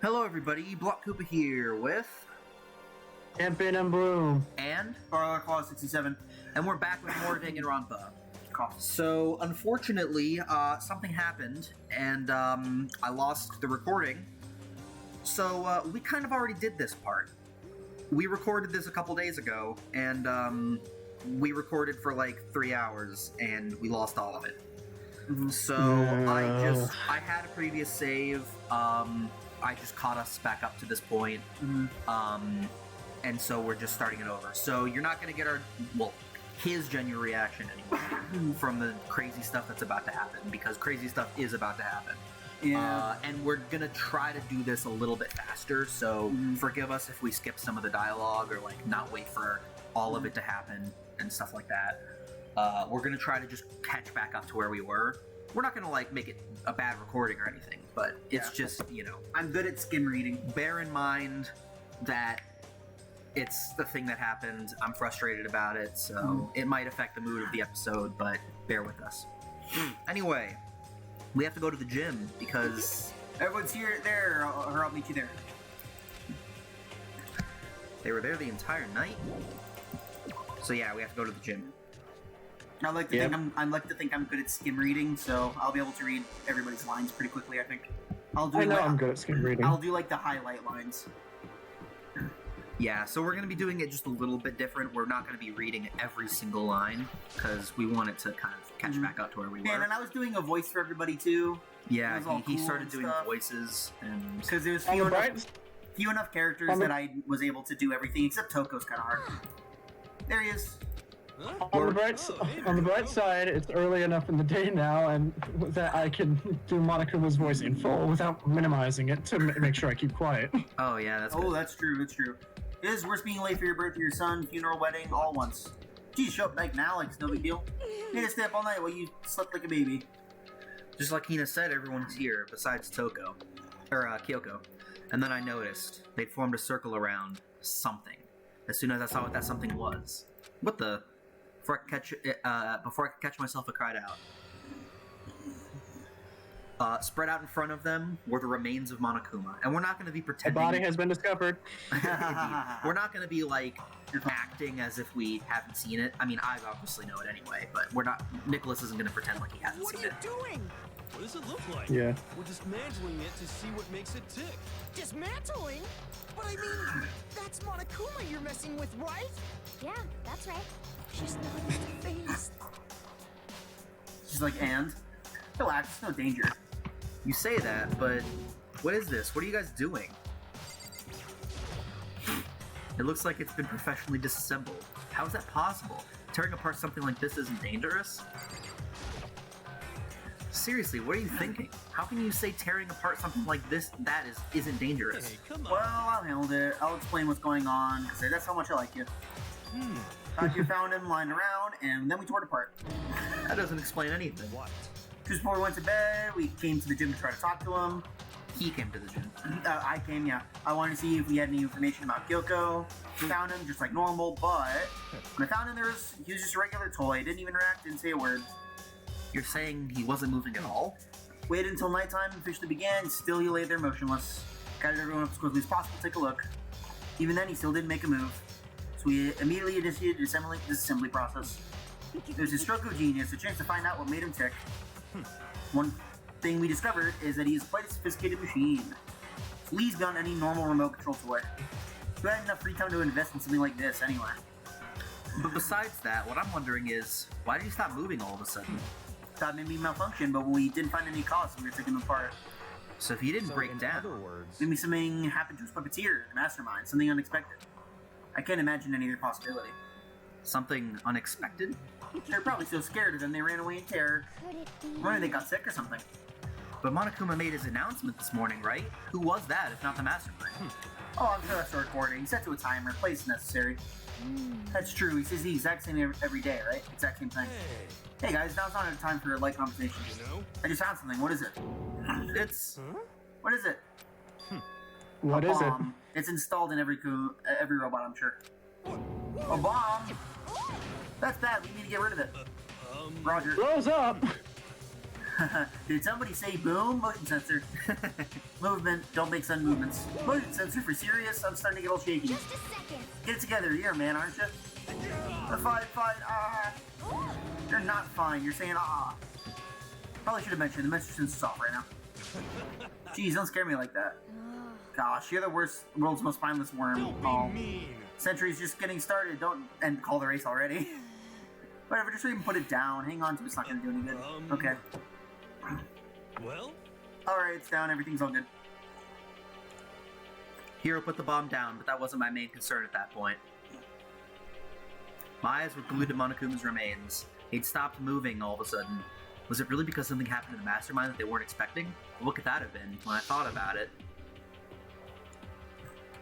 Hello everybody, Block Koopa here with ChampionNBloom and Claw 67, and we're back with more Danganronpa. So unfortunately, something happened and I lost the recording. So we kind of already did this part. We recorded this a couple days ago, and we recorded for like 3 hours, and we lost all of it. So I had a previous save. I just caught us back up to this point. And so we're just starting it over. So you're not going to get his genuine reaction anymore from the crazy stuff that's about to happen, because crazy stuff is about to happen. Yeah. And we're going to try to do this a little bit faster, so forgive us if we skip some of the dialogue or like not wait for all of it to happen and stuff like that. We're going to try to just catch back up to where we were. We're not going to like make it a bad recording or anything, but it's just, you know. I'm good at skim reading. Bear in mind that it's the thing that happened. I'm frustrated about it, so it might affect the mood of the episode, but bear with us. Anyway, we have to go to the gym because Everyone's here, there, or I'll meet you there. they were there the entire night. So yeah, we have to go to the gym. I like to think I'm good at skim reading, so I'll be able to read everybody's lines pretty quickly. I think. I'm good at skim reading. I'll do like the highlight lines. Yeah, so we're going to be doing it just a little bit different. We're not going to be reading every single line, because we want it to kind of catch back up to where we were. And I was doing a voice for everybody too. Yeah, he cool started doing stuff. voices, and Because there was few enough characters that I was able to do everything, except Toko's kind of hard. There he is. On the bright side, it's early enough in the day now, and that I can do Monakuma's voice in full without minimizing it to make sure I keep quiet. Oh yeah, that's Oh, good. that's true. That's true. It is worse being late for your birthday, your son, funeral, wedding, all once. Geez, show up like now, like it's no big deal. Made to stay up all night while you slept like a baby. Just like Hina said, everyone's here besides Kyoko. And then I noticed they'd formed a circle around something. As soon as I saw what that something was, what the? Before I could catch myself, I cried out. Spread out in front of them were the remains of Monokuma, and we're not going to be The pretending. body has been discovered. We're not going to be like acting as if we haven't seen it. I mean, I obviously know it anyway, but we're not. Nicholas isn't going to pretend like he hasn't What seen are you it. doing? What does it look like? Yeah. We're dismantling it to see what makes it tick. Dismantling? But I mean, that's Monokuma you're messing with, right? Yeah, that's right. She's not face. She's like, and? Relax, no danger. You say that, but what is this? What are you guys doing? It looks like it's been professionally disassembled. How is that possible? Tearing apart something like this isn't dangerous? Seriously, what are you thinking? How can you say tearing apart something like this isn't dangerous? Hey, come on. Well, I'll handle it. I'll explain what's going on, because that's how much I like you. You found him lying around, and then we tore it apart. That doesn't explain anything. What? Just before we went to bed, we came to the gym to try to talk to him. He came to the gym. I came, yeah. I wanted to see if we had any information about Kyoko. Found him just like normal, but when I found him, he was just a regular toy. Didn't even react, didn't say a word. You're saying he wasn't moving at all? Waited until nighttime officially began, still he lay there motionless. Guided everyone up as quickly as possible to take a look. Even then, he still didn't make a move. So we immediately initiated the disassembly process. It was his stroke of genius, a chance to find out what made him tick. One thing we discovered is that he is quite a sophisticated machine. Lee's beyond any normal remote control toy. Who had enough free time to invest in something like this anyway? But besides that, what I'm wondering is, why did he stop moving all of a sudden? Thought maybe malfunction, but we didn't find any cause when we were taking him apart. So if he didn't break in down... other words, Maybe something happened to his puppeteer, the Mastermind, something unexpected. I can't imagine any other possibility. Something unexpected? They're probably so scared of him they ran away in terror. Could it be? Wondering they got sick or something. But Monokuma made his announcement this morning, right? Who was that, if not the Mastermind? Oh, I'm sure that's the recording. Set to a timer, place necessary. That's true, he says the exact same every day, right? Exact same thing. hey, Hey guys, now's not a time for a light conversation. you know? I just found something, what is it? It's... What is it? What is it? Bomb. It's installed in every robot, I'm sure. A bomb? That's bad, we need to get rid of it. Roger. Blows up! Did somebody say boom? Motion sensor. Movement. Don't make sudden movements. Motion sensor for serious? I'm starting to get all shaky. Just a second. Get it together. You're a man, aren't you? Fine, ah. You're not fine. You're saying ah. Probably should have mentioned the message sensor's off right now. Jeez, don't scare me like that. Gosh, you're the world's most spineless worm. Don't be mean. Century's just getting started. Don't end call the race already. Whatever, just even put it down. Hang on to it's not gonna do any good. Okay. Well? Alright, it's down. Everything's all good. Hiro put the bomb down, but that wasn't my main concern at that point. My eyes were glued to Monokuma's remains. He'd stopped moving all of a sudden. Was it really because something happened in the Mastermind that they weren't expecting? What could that have been, when I thought about it?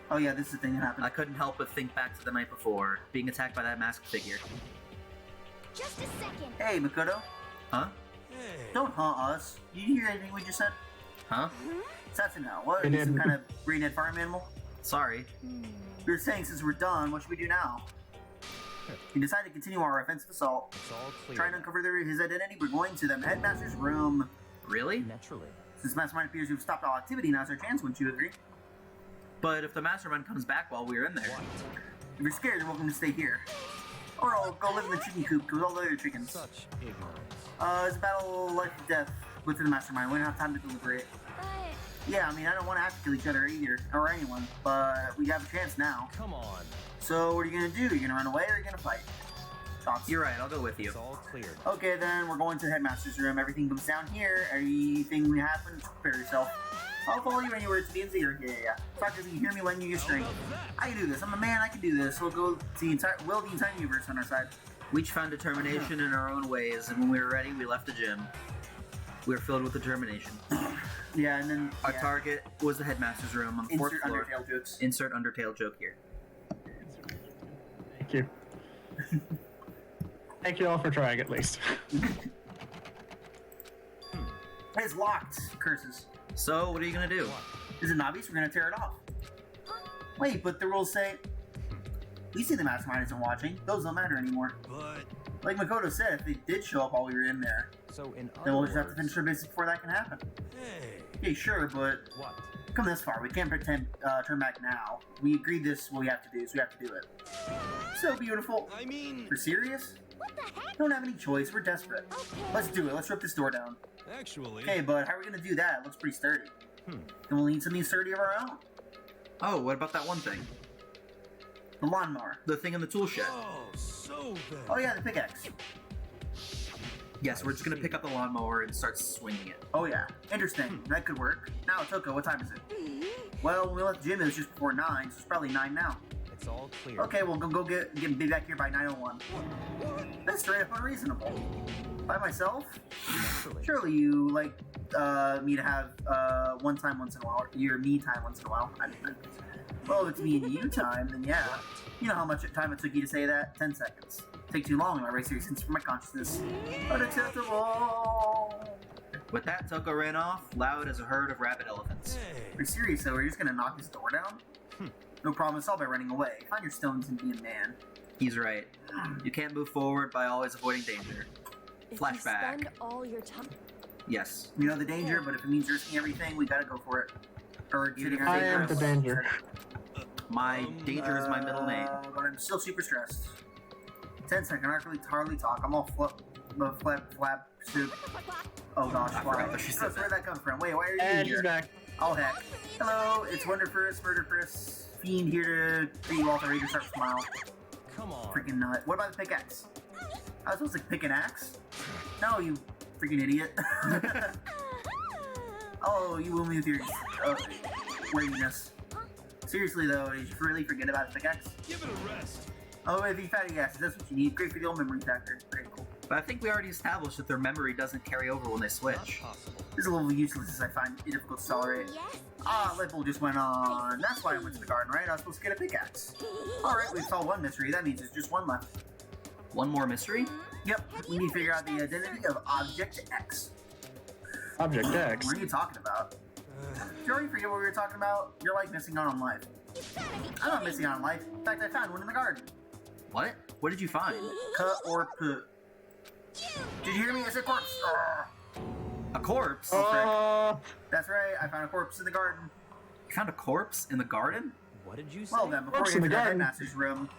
Oh yeah, this is the thing that happened. I couldn't help but think back to the night before, being attacked by that masked figure. Just a second. Hey, Makoto. Huh? Hey. Don't haunt us. Did you hear anything we just said? Huh? Satsuno, what? I Are you some didn't. kind of brain-dead farm animal? Sorry. We were saying since we're done, what should we do now? We decided to continue our offensive assault. It's all clear. Trying to uncover his identity, we're going to the headmaster's room. Really? Naturally. Since Mastermind appears to have stopped all activity, now's our chance, wouldn't you agree? But if the Mastermind comes back while we're in there... If you're scared, you're welcome to stay here. Or I'll go live in the chicken coop with all the other chickens. Such ignorance. It's a battle of life and death within the Mastermind. We don't have time to deliberate. But Yeah, I mean, I don't want to have to kill each other either, or anyone, but we have a chance now. Come on. So what are you gonna do? Are you gonna run away or are you gonna fight? Thoughts? You're right, I'll go with you. It's all clear. Okay, then we're going to the headmaster's room. Everything comes down here. Anything happens, prepare yourself. I'll follow you anywhere to the end here. Yeah. Doctor, if you hear me lending you your strength. I can do this. I'm a man. I can do this. We'll go to the entire universe on our side. We each found determination in our own ways, and when we were ready, we left the gym. We were filled with determination. Yeah, and then Our target was the headmaster's room on the fourth insert floor. Undertale jokes. Insert Undertale joke here. Thank you. Thank you all for trying at least. It's locked. Curses. So, what are you gonna do? Is it obvious? We're gonna tear it off. Wait, but the rules say. We see the Mastermind isn't watching. Those don't matter anymore. But Like Makoto said, if they did show up while we were in there, So in then other we'll just have to words, finish our business before that can happen. hey, Okay, sure, but what? come this far. We can't pretend turn back now. We agreed this is what we have to do, so we have to do it. So beautiful. I mean, We're serious? what the heck? Don't have any choice. We're desperate. Okay. Let's do it. Let's rip this door down. actually, Okay, but how are we gonna do that? It looks pretty sturdy. Then we'll need something sturdy of our own. Oh, what about that one thing? The lawnmower. The thing in the tool shed. oh, so then. Oh yeah, the pickaxe. Yes, we're just gonna pick up the lawnmower and start swinging it. Oh yeah, interesting. That could work. Now, Toko, what time is it? Well, when we left the gym, it was just before 9, so it's probably 9 now. It's all clear. Okay, well, go get be back here by 9:01. That's straight up unreasonable. By myself? Naturally. Surely you like me to have one time once in a while, your me time once in a while. Well, if it's me and you time, then yeah. You know how much time it took you to say that? 10 seconds. Take too long in my race since for my consciousness. Unacceptable. With that, Toko ran off, loud as a herd of rabid elephants. Hey, Are you serious though? Are you just gonna knock this door down? No problem. Solve by running away. Find your stones and be a man. He's right. You can't move forward by always avoiding danger. If Flashback. you spend all your time. Yes. We know the danger, but if it means risking everything, we gotta go for it. Or sitting I am the danger. My danger is my middle name. But I'm still super stressed. 10 seconds. I can hardly talk. I'm all flap soup. Oh gosh, I why? forgot what she said Where'd that come from? Wait, why are you And here? he's back. Oh heck. Hello, it's Wonderfurst, Murderfurst, Fiend here to greet you all with a Raider Sharp smile. Come on. Freaking nut. What about the pickaxe? I was supposed to pick an axe? No, you freaking idiot. Oh, you will me with your weirdness. Seriously though, did you really forget about the pickaxe? give it a rest. Oh, if you fatty ass, that's what you need. Great for the old memory factor. Very cool. But I think we already established that their memory doesn't carry over when they Not switch. possible. This is a little useless as I find it difficult to tolerate. Yes. Ah, light bulb just went on. That's why I went to the garden, right? I was supposed to get a pickaxe. Alright, we've solved one mystery. That means there's just one left. One more mystery? Yep, we need to figure out the identity of Object X. Object X. What are you talking about? Did you already forget what we were talking about? You're like missing out on life. I'm not missing out on life. In fact, I found one in the garden. What? What did you find? Cut or put. Did you hear me? I said corpse. A corpse? That's right, I found a corpse in the garden. You found a corpse in the garden? What did you say? Well then, before Corpse we in get to the the garden. headmaster's room,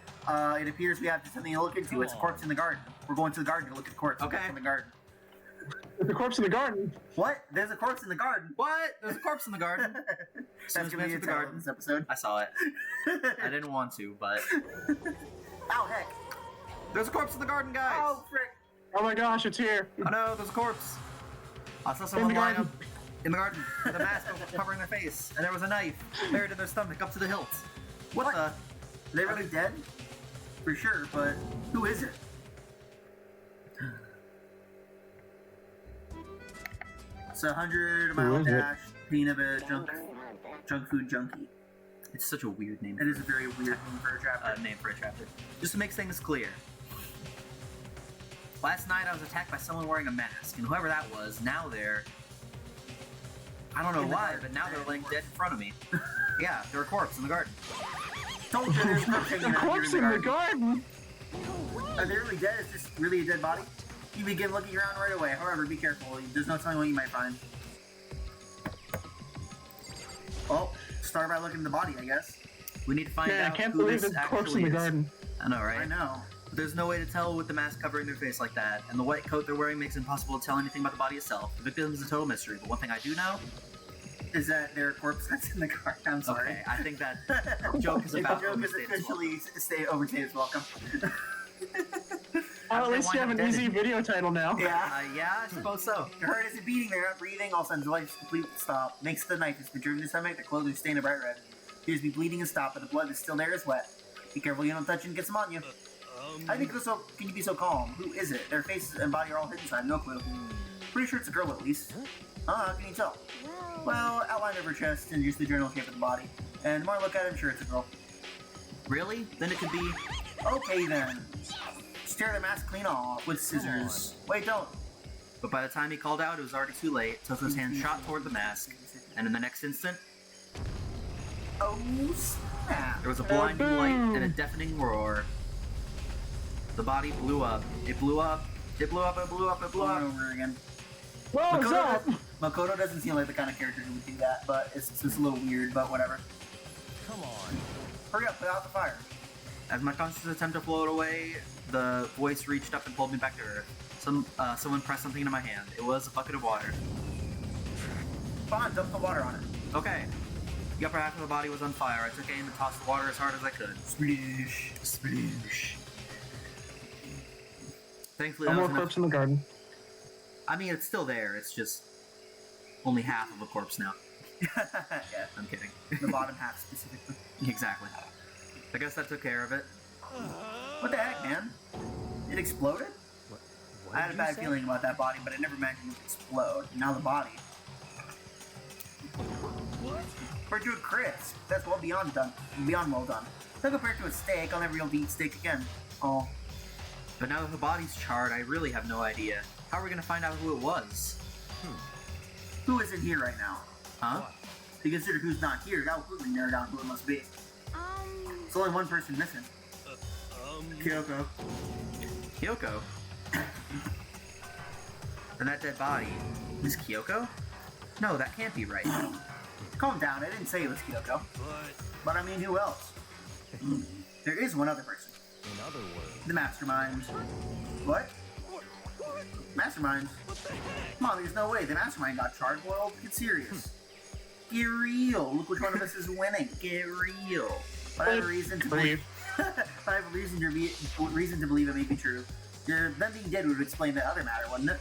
it appears we have something to look into. It's a corpse in the garden. We're going to the garden to look at the corpse Okay. in the garden. The corpse in the garden. What? There's a corpse in the garden. What? There's a corpse in the garden. That's Soon as gonna we be enter the the title garden. of this episode. I saw it. I didn't want to, but Oh heck! there's a corpse in the garden, guys. Oh frick! Oh my gosh, it's here. Oh no, there's a corpse. I saw someone the line garden. up in the garden with a mask covering their face, and there was a knife buried in their stomach up to the hilt. What the? Are they really dead? For sure, but who is it? It's 100-mile is it? dash peanut butter junk food junkie. It's such a weird name. It is a very weird name for a chapter. Name for a chapter. Just to make things clear. Last night I was attacked by someone wearing a mask, and whoever that was, now they're... I don't know In the why, garden. but now they're laying dead in front of me. Yeah, they're a corpse in the garden. Told you there's a corpse hanging The out here corpse in in the the garden. garden. Are they really dead? Is this really a dead body? You begin looking around right away. However, be careful. There's no telling what you might find. Oh, start by looking at the body, I guess. We need to find Man, I out can't who believe this there's a corpse actually in the is. garden. I know, right? I know. But there's no way to tell with the mask covering their face like that, and the white coat they're wearing makes it impossible to tell anything about the body itself. The victim is a total mystery, but one thing I do know... Is that their corpse that's in the garden? I'm sorry. Okay, I think that joke is The about joke is overstayed its welcome. officially overstayed its welcome. Oh, at they least you have wind an up dead. easy video title now. Yeah. Yeah, I suppose so. Their heart isn't beating, they're not breathing, all of a sudden the life is completely stopped. Makes the knife has been driven to the stomach, their clothes are stained a bright red. Appears to be bleeding and stopped, but the blood is still there as wet. Be careful you don't touch it and get some on you. I think so. Can you be so calm? Who is it? Their faces and body are all hidden inside, no clue. Pretty sure it's a girl at least. How can you tell? Well, outline of her chest and just the general shape of the body. And the more I look at it, I'm sure it's a girl. Really? Then it could be... Okay then. Just tear the mask clean off with scissors. Wait, don't. But by the time he called out, it was already too late. Toko's hand shot toward the mask, and in the next instant, Oh snap. there was a blinding light and a deafening roar. The body blew up. It blew up. It blew up. It blew up. It blew Over up. and over again. Whoa, what's up? Makoto doesn't seem like the kind of character who would do that, but it's just a little weird, but whatever. Come on. Hurry up, put out the fire. As my conscious attempt to float away, the voice reached up and pulled me back to earth. Someone pressed something into my hand. It was a bucket of water. Fine, dump the water on it. Okay. The upper half of the body was on fire. I took aim and tossed the water as hard as I could. Sploosh. Sploosh. Thankfully, No that more was enough. corpse in the garden. I mean, it's still there. It's just only half of a corpse now. Yeah, I'm kidding. the bottom half specifically. Exactly. I guess that took care of it. What the heck, man? It exploded? What I had a did bad you say? feeling about that body, but I never imagined it would explode. Now the body. We're doing crisp. That's well beyond done. Beyond well done. So compared to a steak, I'll never be able to eat steak again. Oh. But now that the body's charred, I really have no idea. How are we gonna find out who it was? Who isn't here right now? Huh? To consider who's not here, that will quickly narrow down who it must be. There's only one person missing. Kyoko. Kyoko? And that dead body is Kyoko? No, that can't be right. Calm down, I didn't say it was Kyoko. But I mean, who else? There is one other person. In other words, The Mastermind. What? Mastermind? Come on, there's no way. The Mastermind got charred boiled. Get serious. Get real. Look which one of us is winning. Get real. But I have a reason to believe. I have a reason to believe it may be true. Them being dead would explain the other matter, wouldn't it?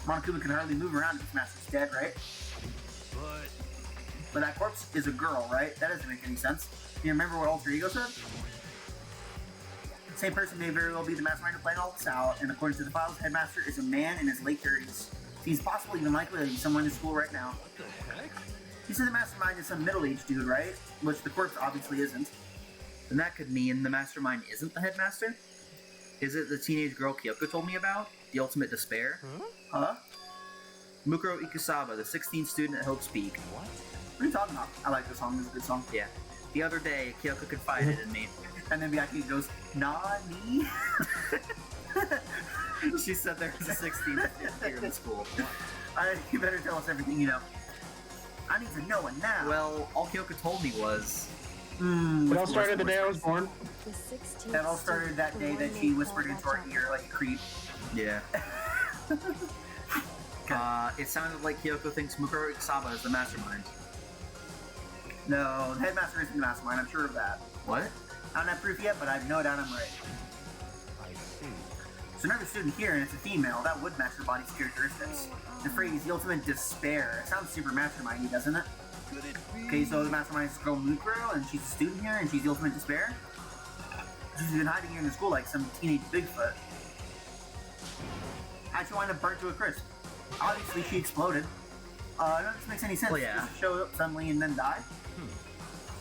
Monokuma can hardly move around if his master's dead, right? But that corpse is a girl, right? That doesn't make any sense. Do you remember what Alter Ego said? The same person may very well be the Mastermind playing all this out, and according to the files, the Headmaster is a man in his late 30s. Seems possible, even likely, that he's somewhere in the school right now. You said the Mastermind is some middle-aged dude, right? Which the corpse obviously isn't. Then that could mean the Mastermind isn't the headmaster? Is it the teenage girl Kyoko told me about? The ultimate despair? Huh? Mukuro Ikusaba, the 16th student at Hope's Peak. what? What are you talking about? I like this song. It's a good song. Yeah. The other day, Kyoko confided in me. And then Miyaki goes, Nani? She said there was a 16th here in the school. You better tell us everything you know. I need to know it now. Well, all Kyoko told me was... It all started the day I was born. The 16th That all started that day that she whispered into our ear like a creep. Yeah. It sounded like Kyoko thinks Mukuro Saba is the mastermind. No, the headmaster isn't the mastermind, I'm sure of that. What? I don't have proof yet, but I have no doubt I'm right. I see. So another student here, and it's a female, that would match her body's characteristics. The phrase, the ultimate despair, it sounds super mastermindy, doesn't it? Could it be? Okay, so the mastermind is girl Mukuro, and she's a student here, and she's the ultimate despair? She's been hiding here in the school like some teenage Bigfoot. How'd she wind up burnt to a crisp? Obviously, she exploded. None of this makes any sense. Well, yeah. Just show up suddenly and then die.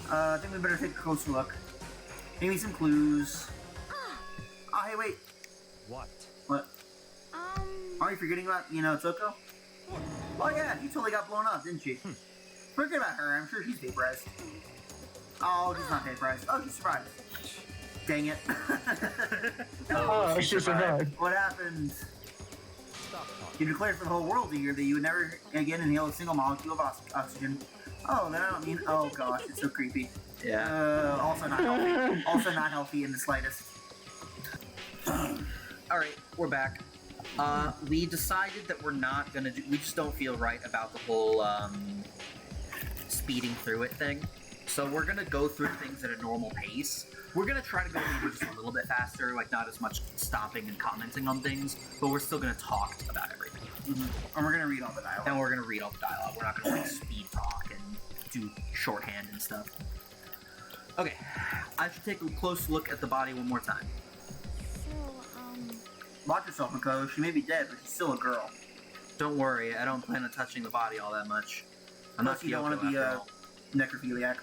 I think we better take a closer look. Maybe some clues. Oh, hey, wait. What? What? Are you forgetting about, Toko? Oh, yeah, she totally got blown up, didn't she? Forget about her. I'm sure she's vaporized. Oh, she's not vaporized. Oh, she survived. Dang it. Oh, she survived. What happened? Stop talking. You declared for the whole world to hear that you would never again inhale a single molecule of oxygen. Oh, then I don't mean. Oh gosh, it's so creepy. Yeah. Also not healthy. Also not healthy in the slightest. Alright, we're back. We decided that we're not gonna do... We just don't feel right about the whole, speeding through it thing. So we're gonna go through things at a normal pace. We're gonna try to go maybe just a little bit faster, like not as much stopping and commenting on things, but we're still gonna talk about everything. And we're gonna read all the dialogue. And we're gonna read all the dialogue. We're not gonna like speed talk and do shorthand and stuff. Okay, I should take a close look at the body one more time. Watch yourself, Mako. She may be dead, but she's still a girl. Don't worry, I don't plan on touching the body all that much. I'm not Plus, you don't want Kyoko to be after a all. necrophiliac.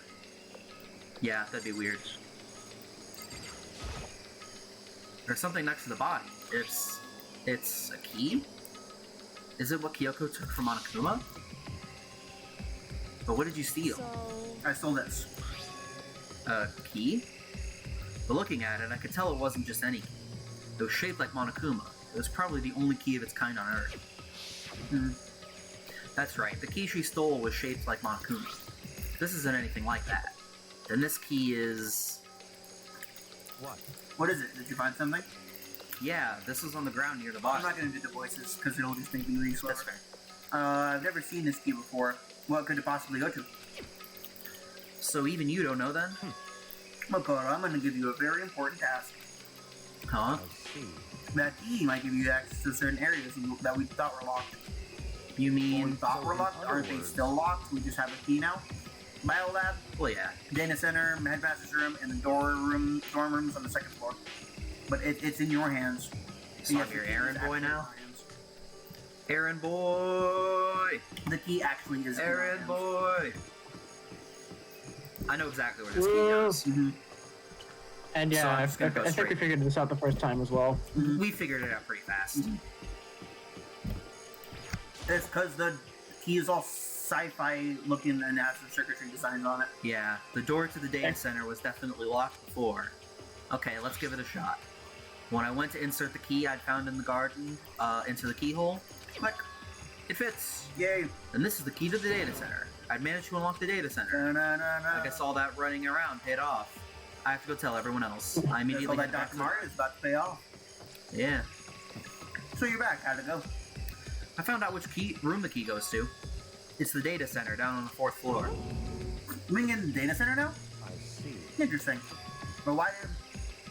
Yeah, that'd be weird. There's something next to the body. It's a key? Is it what Kyoko took from Monokuma? But what did you steal? I stole this. A key? But looking at it, I could tell it wasn't just any key. It was shaped like Monokuma. It was probably the only key of its kind on Earth. That's right, the key she stole was shaped like Monokuma. This isn't anything like that. Then this key is... What? What is it? Did you find something? Yeah, this is on the ground near the I'm body. not gonna do the voices, because it'll just make me read slower. That's fair. I've never seen this key before. What could it possibly go to? So even you don't know then? Makoto, I'm gonna give you a very important task. Huh? I see. That key might give you access to certain areas that we thought were locked. You Or we mean... thought were locked? in Are other they words- still locked? We just have a key now? Biolab, Well, yeah. Data Center, Headmaster's Room, and the dorm rooms on the second floor. But it's in your hands. So I'm your errand boy now? Errand boy! The key actually is in your Errand hands. boy! I know exactly where this key Whoa. goes. And So yeah, I'm I just gonna go think we straight. figured this out the first time as well. We figured it out pretty fast. It's because the key is all sci-fi looking and has some circuitry designs on it. Yeah, the door to the data center was definitely locked before. Okay, let's give it a shot. When I went to insert the key I'd found in the garden into the keyhole, click, it fits. Yay! And this is the key to the data center. I'd managed to unlock the data center. Da-na-na-na. I guess all that running around paid off. I have to go tell everyone else. I Guess all immediately that head back Dr. to the... Mario is about to pay off. Yeah. So you're back. How'd it go? I found out which room the key goes to. It's the data center down on the 4th floor. Being in the data center now? I see. Interesting. But why did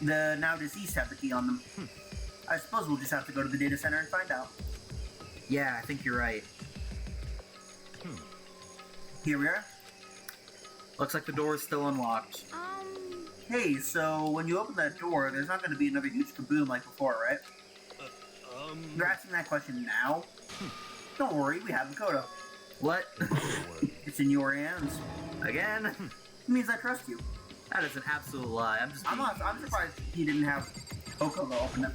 the now deceased have the key on them? I suppose we'll just have to go to the data center and find out. Yeah, I think you're right. Here we are. Looks like the door is still unlocked. Hey, so when you open that door, there's not going to be another huge kaboom like before, right? You're asking that question now? Don't worry, we have Makoto. What? It's in your hands. Again? It means I trust you. That is an absolute lie. I'm just I'm surprised he didn't have Oko open it.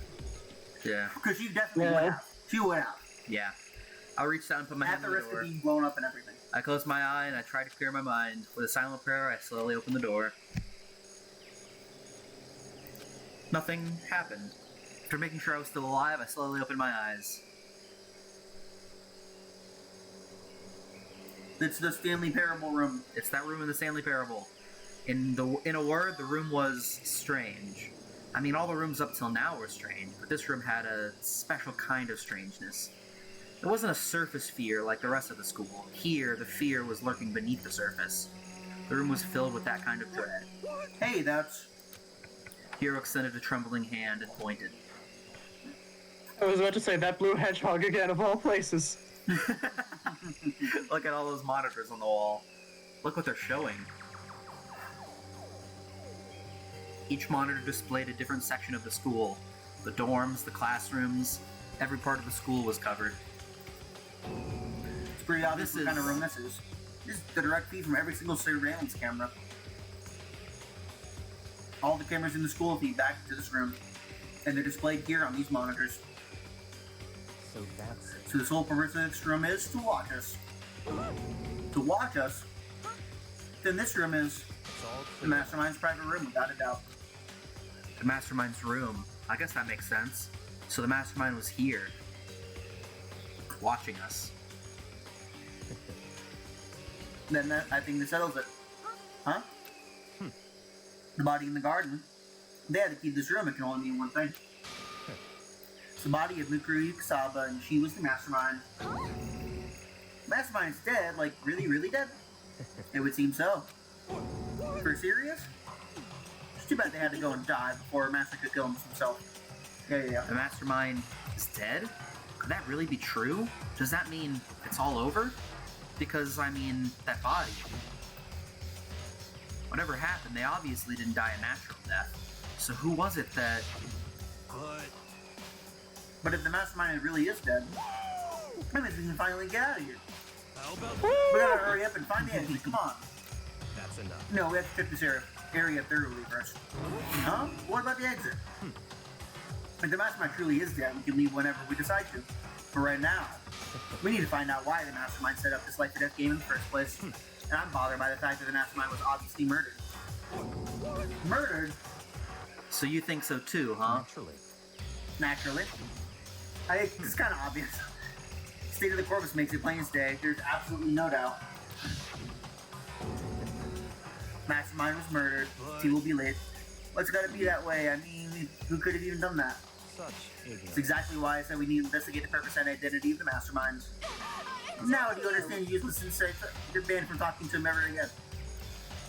Yeah. Because she definitely would have. She would have. Yeah. I'll reach down and put my At hand the on the risk of door. being blown up and everything. I close my eye and I try to clear my mind. With a silent prayer, I slowly open the door. Nothing happened. After making sure I was still alive, I slowly opened my eyes. It's the Stanley Parable room. It's that room in the Stanley Parable. In a word, the room was strange. I mean, all the rooms up till now were strange, but this room had a special kind of strangeness. It wasn't a surface fear like the rest of the school. Here, the fear was lurking beneath the surface. The room was filled with that kind of dread. Hey, that's... Hero extended a trembling hand and pointed. I was about to say, that blue hedgehog again, of all places. Look at all those monitors on the wall. Look what they're showing. Each monitor displayed a different section of the school. The dorms, the classrooms, every part of the school was covered. It's pretty obvious This what kind of is- room this is. This is the direct feed from every single surveillance camera. All the cameras in the school feed back to this room. And they're displayed here on these monitors. So that's it. So the sole purpose of this room is to watch us. To watch us? Then this room is It's all the clear. Mastermind's private room, without a doubt. The Mastermind's room. I guess that makes sense. So the Mastermind was here. Watching us. Then I think that settles it. Huh? The body in the garden. They had to keep this room. It can only mean one thing. It's the body of Mikuru Yukisaba, and she was the Mastermind. Mastermind's dead, like really, really dead. It would seem so. For serious? It's too bad they had to go and die before Master could kill himself. Yeah. The Mastermind is dead? Could that really be true? Does that mean it's all over? Because, I mean, that body. Whatever happened, they obviously didn't die a natural death. So who was it that... But if the Mastermind really is dead, that means we can finally get out of here. How about We gotta hurry up and find the exit. Come on. That's enough. No, we have to check this area thoroughly first. Huh? What about the exit? If the Mastermind truly is dead, we can leave whenever we decide to. But right now, we need to find out why the Mastermind set up this life or death game in the first place. And I'm bothered by the fact that the Mastermind was obviously murdered. Murdered? So you think so too, huh? Naturally. Naturally. It's kind of obvious. State of the Corpus makes it plain as day. There's absolutely no doubt. Mastermind was murdered. He will be late. What's gotta be that way? I mean, who could have even done that? Such It's ignorance. exactly why I said we need to investigate the purpose and identity of the Masterminds. Now do you understand useless insights? You're banned from talking to him ever again.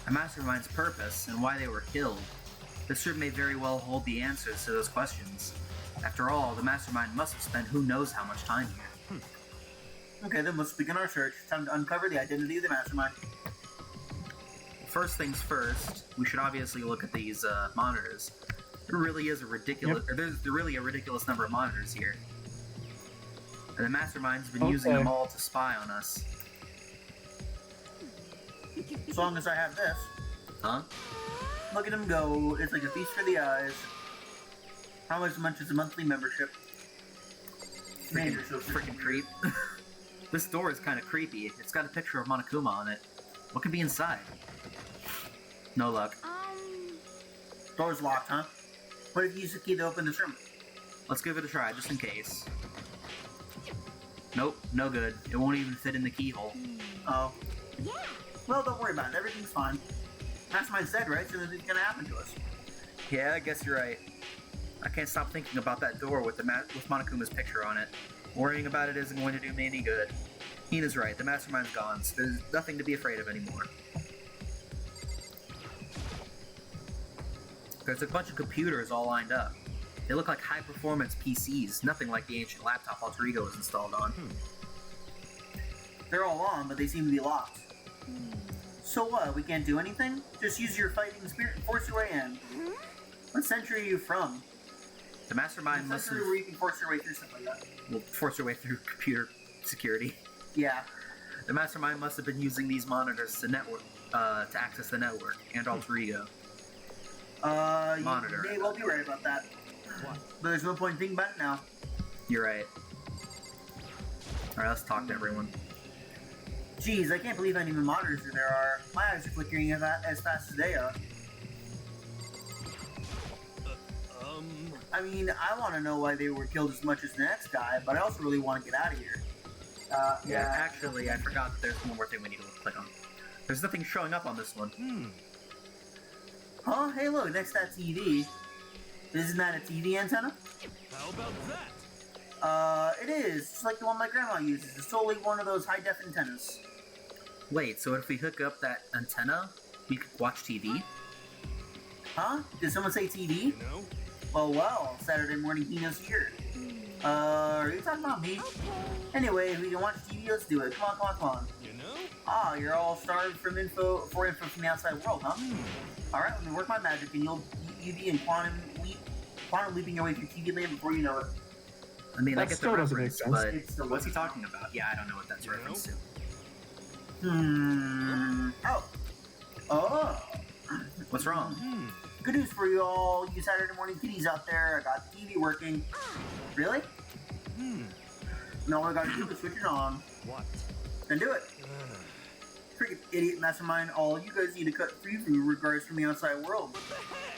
The Mastermind's purpose and why they were killed. This room may very well hold the answers to those questions. After all, the Mastermind must have spent who knows how much time here. Okay, then let's begin our search. Time to uncover the identity of the Mastermind. First things first, we should obviously look at these monitors. There really is a ridiculous, or there's really a ridiculous number of monitors here. And the Mastermind's been using them all to spy on us. As long as I have this. Huh? Look at him go. It's like a feast for the eyes. How much is a monthly membership? Man, you're so Freaking creep. This door is kind of creepy. It's got a picture of Monokuma on it. What could be inside? No luck. Door's locked, huh? What if you use the key to open this room? Let's give it a try, just in case. Nope, no good. It won't even fit in the keyhole. Oh. Well, don't worry about it. Everything's fine. Mastermind's dead, right? So nothing's gonna happen to us. Yeah, I guess you're right. I can't stop thinking about that door with with Monokuma's picture on it. Worrying about it isn't going to do me any good. Hina's right. The Mastermind's gone, so there's nothing to be afraid of anymore. There's a bunch of computers all lined up. They look like high-performance PCs, nothing like the ancient laptop Alter Ego was installed on. They're all on, but they seem to be locked. So what? We can't do anything? Just use your fighting spirit and force your way in. What century are you from? The Mastermind What must have... century where you can force your way through something like that? Will force your way through computer security. Yeah. The Mastermind must have been using these monitors to to access the network and Alter Ego. Monitor. You may well be right about that. But there's no point in thinking about it now. You're right. Alright, let's talk to everyone. Jeez, I can't believe how many monitors there are. My eyes are flickering as fast as they are. I mean, I want to know why they were killed as much as the next guy, but I also really want to get out of here. Yeah, actually, I forgot that there's one more thing we need to click on. There's nothing showing up on this one. Huh? Hey, look, next to that TV. Isn't that a TV antenna? How about that? It is. Just like the one my grandma uses. It's totally one of those high-def antennas. Wait, so if we hook up that antenna, we could watch TV? Huh? Did someone say TV? You know? Well, Saturday morning Hino's here. Are you talking about me? Anyway, if we can watch TV, let's do it. Come on. You know? Ah, you're all starved for info from the outside world, huh? Alright, let me work my magic and you'll be in quantum leaping your way through TV land before you know it. I mean, I That get the still doesn't make reference, sense. but It's still what's he doesn't. talking about? Yeah, I don't know what that's a reference to. Oh. What's wrong? Good news for you all, you Saturday morning kitties out there. I got the TV working. Really? No, all I gotta do is switch it on. What? Then do it. Freaking idiot Mastermind. All you guys need to cut free from regards from the outside world.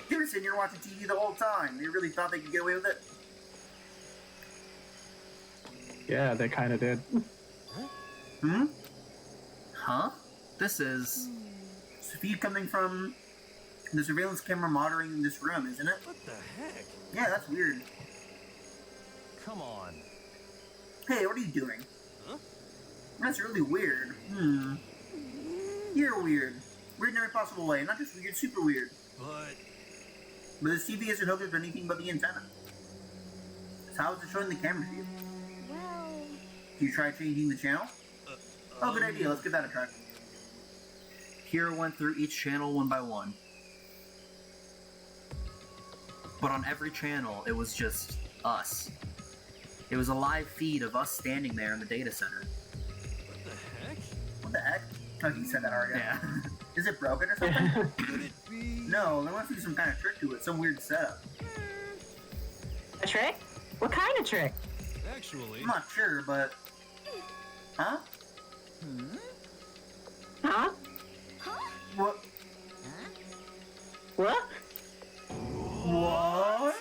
They were sitting here watching TV the whole time. They really thought they could get away with it. Yeah, they kind of did. Huh? This is... It's a feed coming from the surveillance camera monitoring this room, isn't it? What the heck? Yeah, that's weird. Come on. Hey, what are you doing? Huh? That's really weird. You're weird. Weird in every possible way. Not just weird, super weird. But But this TV isn't hooked up to anything but the antenna. So how is it showing the camera view? Well, Do you try changing the channel? Oh, good idea. Let's give that a try. Hero went through each channel one by one. But on every channel, it was just us. It was a live feed of us standing there in the data center. what the heck? What the heck? Oh, you said that already. Yeah. Is it broken or something? Could it be? No, there must be some kind of trick to it. Some weird setup. A trick? What kind of trick? Actually, I'm not sure, but... Huh? Huh? What? What? What?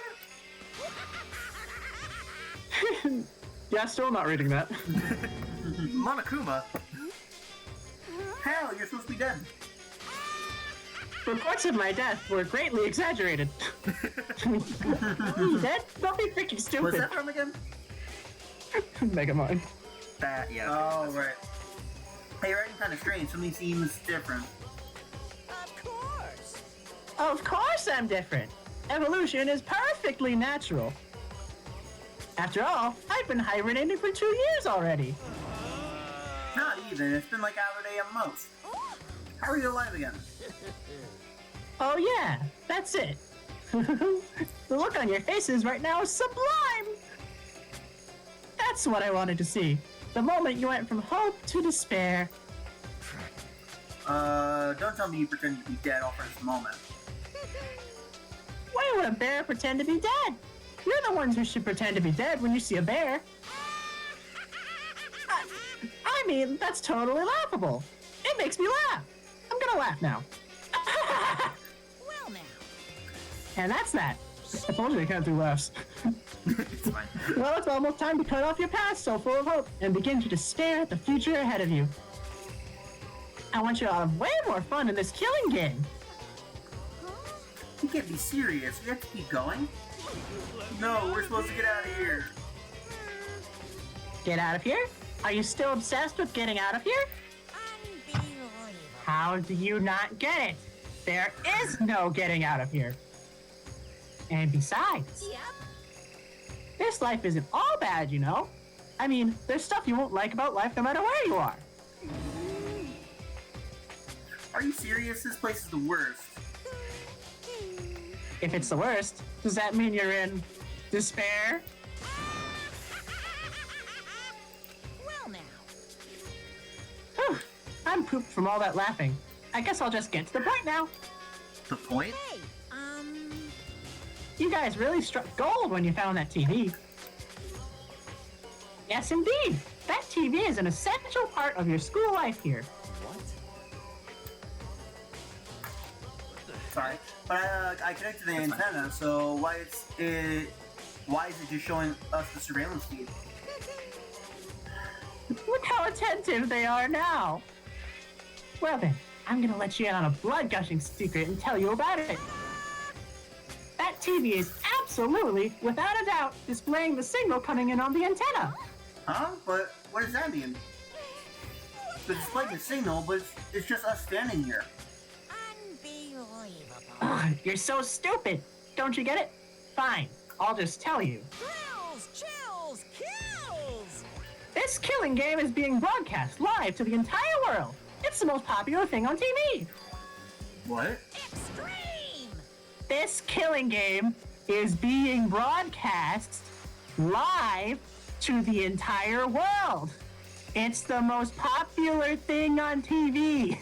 Yeah, still not reading that. Monokuma! Hell, you're supposed to be dead. Reports of my death were greatly exaggerated. He's dead? Don't be freaking What's stupid. that from again? Megamind. That, yeah. Oh, right. Hey, you're acting kind of strange. Something seems different. Of course. Of course I'm different. Evolution is perfectly natural. After all, I've been hibernating for 2 years already. Not even. It's been like half a day at most. How are you alive again? Oh yeah, that's it. The look on your faces right now is sublime. That's what I wanted to see. The moment you went from hope to despair. Don't tell me you pretend to be dead all for this moment. Why would a bear pretend to be dead? You're the ones who should pretend to be dead when you see a bear. I mean, that's totally laughable. It makes me laugh. I'm gonna laugh now. Well now. And that's that. I told you they can't do laughs. It's fine. Well, it's almost time to cut off your past so full of hope and begin to despair at the future ahead of you. I want you to have way more fun in this killing game. You can't be serious. We have to keep going. No, we're supposed to get out of here. Get out of here? Are you still obsessed with getting out of here? Unbelievable. How do you not get it? There is no getting out of here. And besides, Yep. this life isn't all bad, you know? I mean, there's stuff you won't like about life no matter where you are. Are you serious? This place is the worst. If it's the worst, does that mean you're in despair? Well now. Whew, I'm pooped from all that laughing. I guess I'll just get to the point now. The point? Hey, You guys really struck gold when you found that TV. Yes, indeed. That TV is an essential part of your school life here. What? Sorry, but I connected the antenna, so why is it just showing us the surveillance feed? Look how how attentive they are now. Well then, I'm gonna let you in on a blood-gushing secret and tell you about it. That TV is absolutely, without a doubt, displaying the signal coming in on the antenna. Huh? But what does that mean? The display the signal, but it's just us standing here. Unbelievable. Ugh, you're so stupid. Don't you get it? Fine, I'll just tell you. Thrills, chills, kills! This killing game is being broadcast live to the entire world. It's the most popular thing on TV. What? Extreme! This killing game is being broadcast live to the entire world. It's the most popular thing on TV.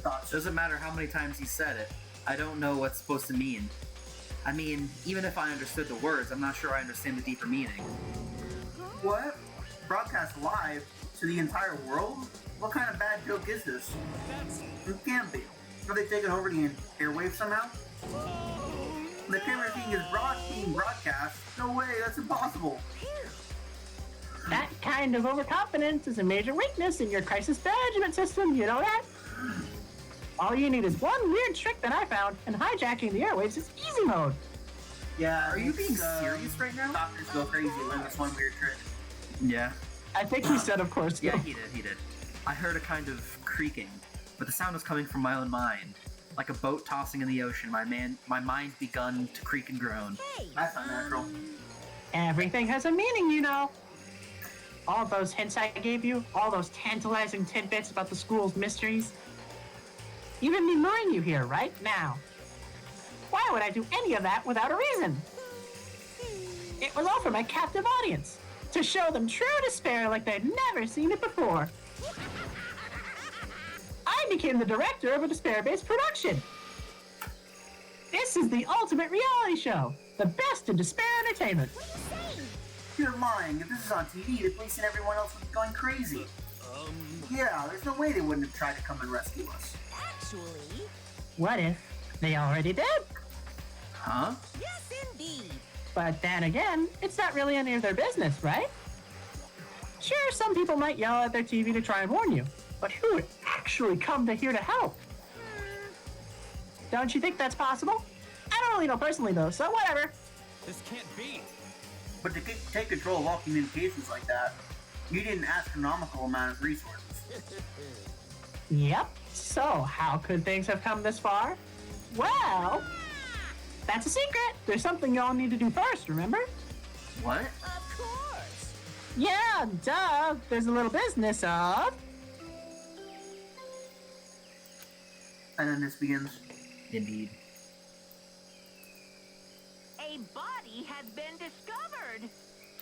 Thoughts? Doesn't matter how many times he said it. I don't know what's supposed to mean. I mean, even if I understood the words, I'm not sure I understand the deeper meaning. What? Broadcast live to the entire world? What kind of bad joke is this? It can't be. Are they taking over the airwaves somehow? The camera thing is being broadcast? No way, that's impossible. That kind of overconfidence is a major weakness in your crisis management system, you know that? All you need is one weird trick that I found, and hijacking the airwaves is easy mode. Yeah, Are you being it's, serious right now? Doctors go crazy when this one weird trick. Yeah. I think he said, of course, Yeah, though. he did. I heard a kind of creaking, but the sound was coming from my own mind. Like a boat tossing in the ocean, my mind's begun to creak and groan. Hey, That's unnatural. Everything has a meaning, you know. All those hints I gave you, all those tantalizing tidbits about the school's mysteries. Even me luring you here right now. Why would I do any of that without a reason? It was all for my captive audience, to show them true despair like they'd never seen it before. I became the director of a despair-based production. This is the ultimate reality show, the best in despair entertainment. what are you saying? You're lying. If this is on TV, the police and everyone else would be going crazy. Yeah, there's no way they wouldn't have tried to come and rescue us. Actually, What if they already did? Huh? yes indeed. But then again, it's not really any of their business, right? Sure, some people might yell at their TV to try and warn you, but who would actually come to here to help? Don't you think that's possible? I don't really know personally though, so whatever. This can't be. But to take control of all communications like that, you need an astronomical amount of resources. Yep. So, how could things have come this far? Well, that's a secret. There's something y'all need to do first, remember? What? Of course. Yeah, duh. There's a little business of... And then this begins. Indeed. A body has been discovered.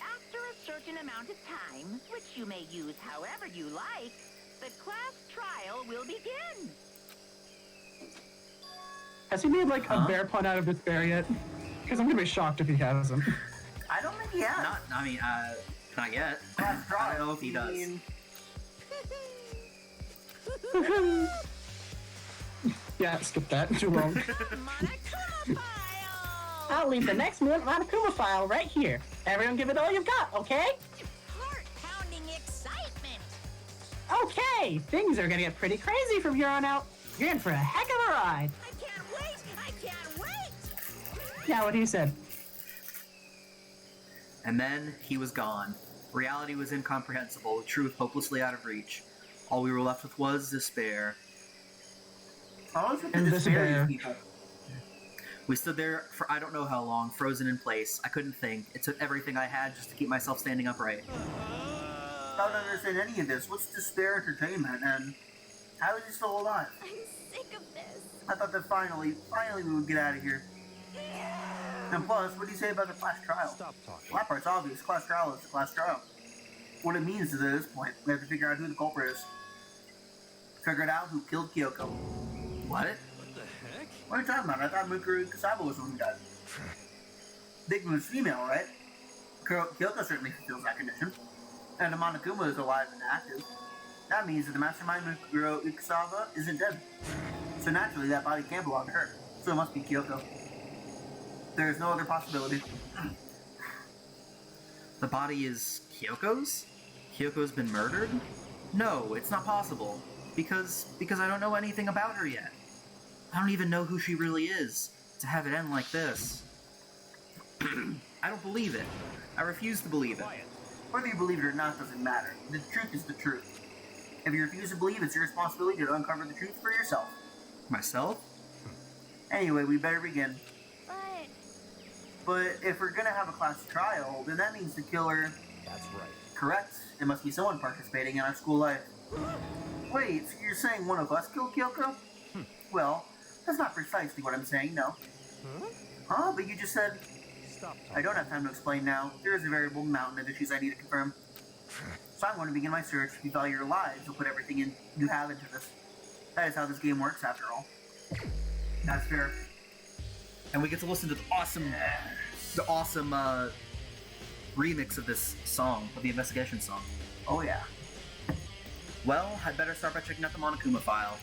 After a certain amount of time, which you may use however you like, the class trial will begin. Has he made like a bear pun out of despair yet? Because I'm gonna be shocked if he hasn't. I don't think he has. Not yet. Class trial. I don't know if he You does. mean- Yeah, skip that. Too long. Monokuma file! I'll leave the next Monokuma file right here. Everyone give it all you've got, okay? Heart-pounding excitement! Okay, things are gonna get pretty crazy from here on out. You're in for a heck of a ride. I can't wait! I can't wait! Yeah, what he said. And then he was gone. Reality was incomprehensible, the truth hopelessly out of reach. All we were left with was despair. I was with the And despair despair. of these people. We stood there for I don't know how long, frozen in place. I couldn't think. It took everything I had just to keep myself standing upright. I don't understand any of this. What's despair entertainment, and how is he still alive? I'm sick of this. I thought that finally we would get out of here. And plus, what do you say about the class trial? Stop talking. Well, that part's obvious. Class trial is the class trial. What it means is at this point, we have to figure out who the culprit is. Figure it out who killed Kyoko. What? What the heck? What are you talking about? I thought Mukuru Kasaba was the one who died. Digman was female, right? Kyoko certainly fulfills that condition. And the Monokuma is alive and active. That means that the mastermind Mukuro Ukasaba isn't dead. So naturally, that body can't belong to her. So it must be Kyoko. There is no other possibility. The body is Kyoko's? Kyoko's been murdered? No, it's not possible. Because I don't know anything about her yet. I don't even know who she really is, to have it end like this. I don't believe it. I refuse to believe it. Whether you believe it or not doesn't matter. The truth is the truth. If you refuse to believe, it's your responsibility to uncover the truth for yourself. Myself? Anyway, we better begin. But But if we're gonna have a class trial, then that means the killer... That's right. Correct. It must be someone participating in our school life. Wait, so you're saying one of us killed Kyoko? Well, that's not precisely what I'm saying, no. Huh? But you just said... Stop I don't have time to explain now. There is a veritable mountain of issues I need to confirm. So I'm going to begin my search. If you value your lives, you'll put everything you have into this. That is how this game works, after all. That's fair. And we get to listen to the awesome remix of this song, of the investigation song. Oh yeah. Well, I'd better start by checking out the Monokuma file.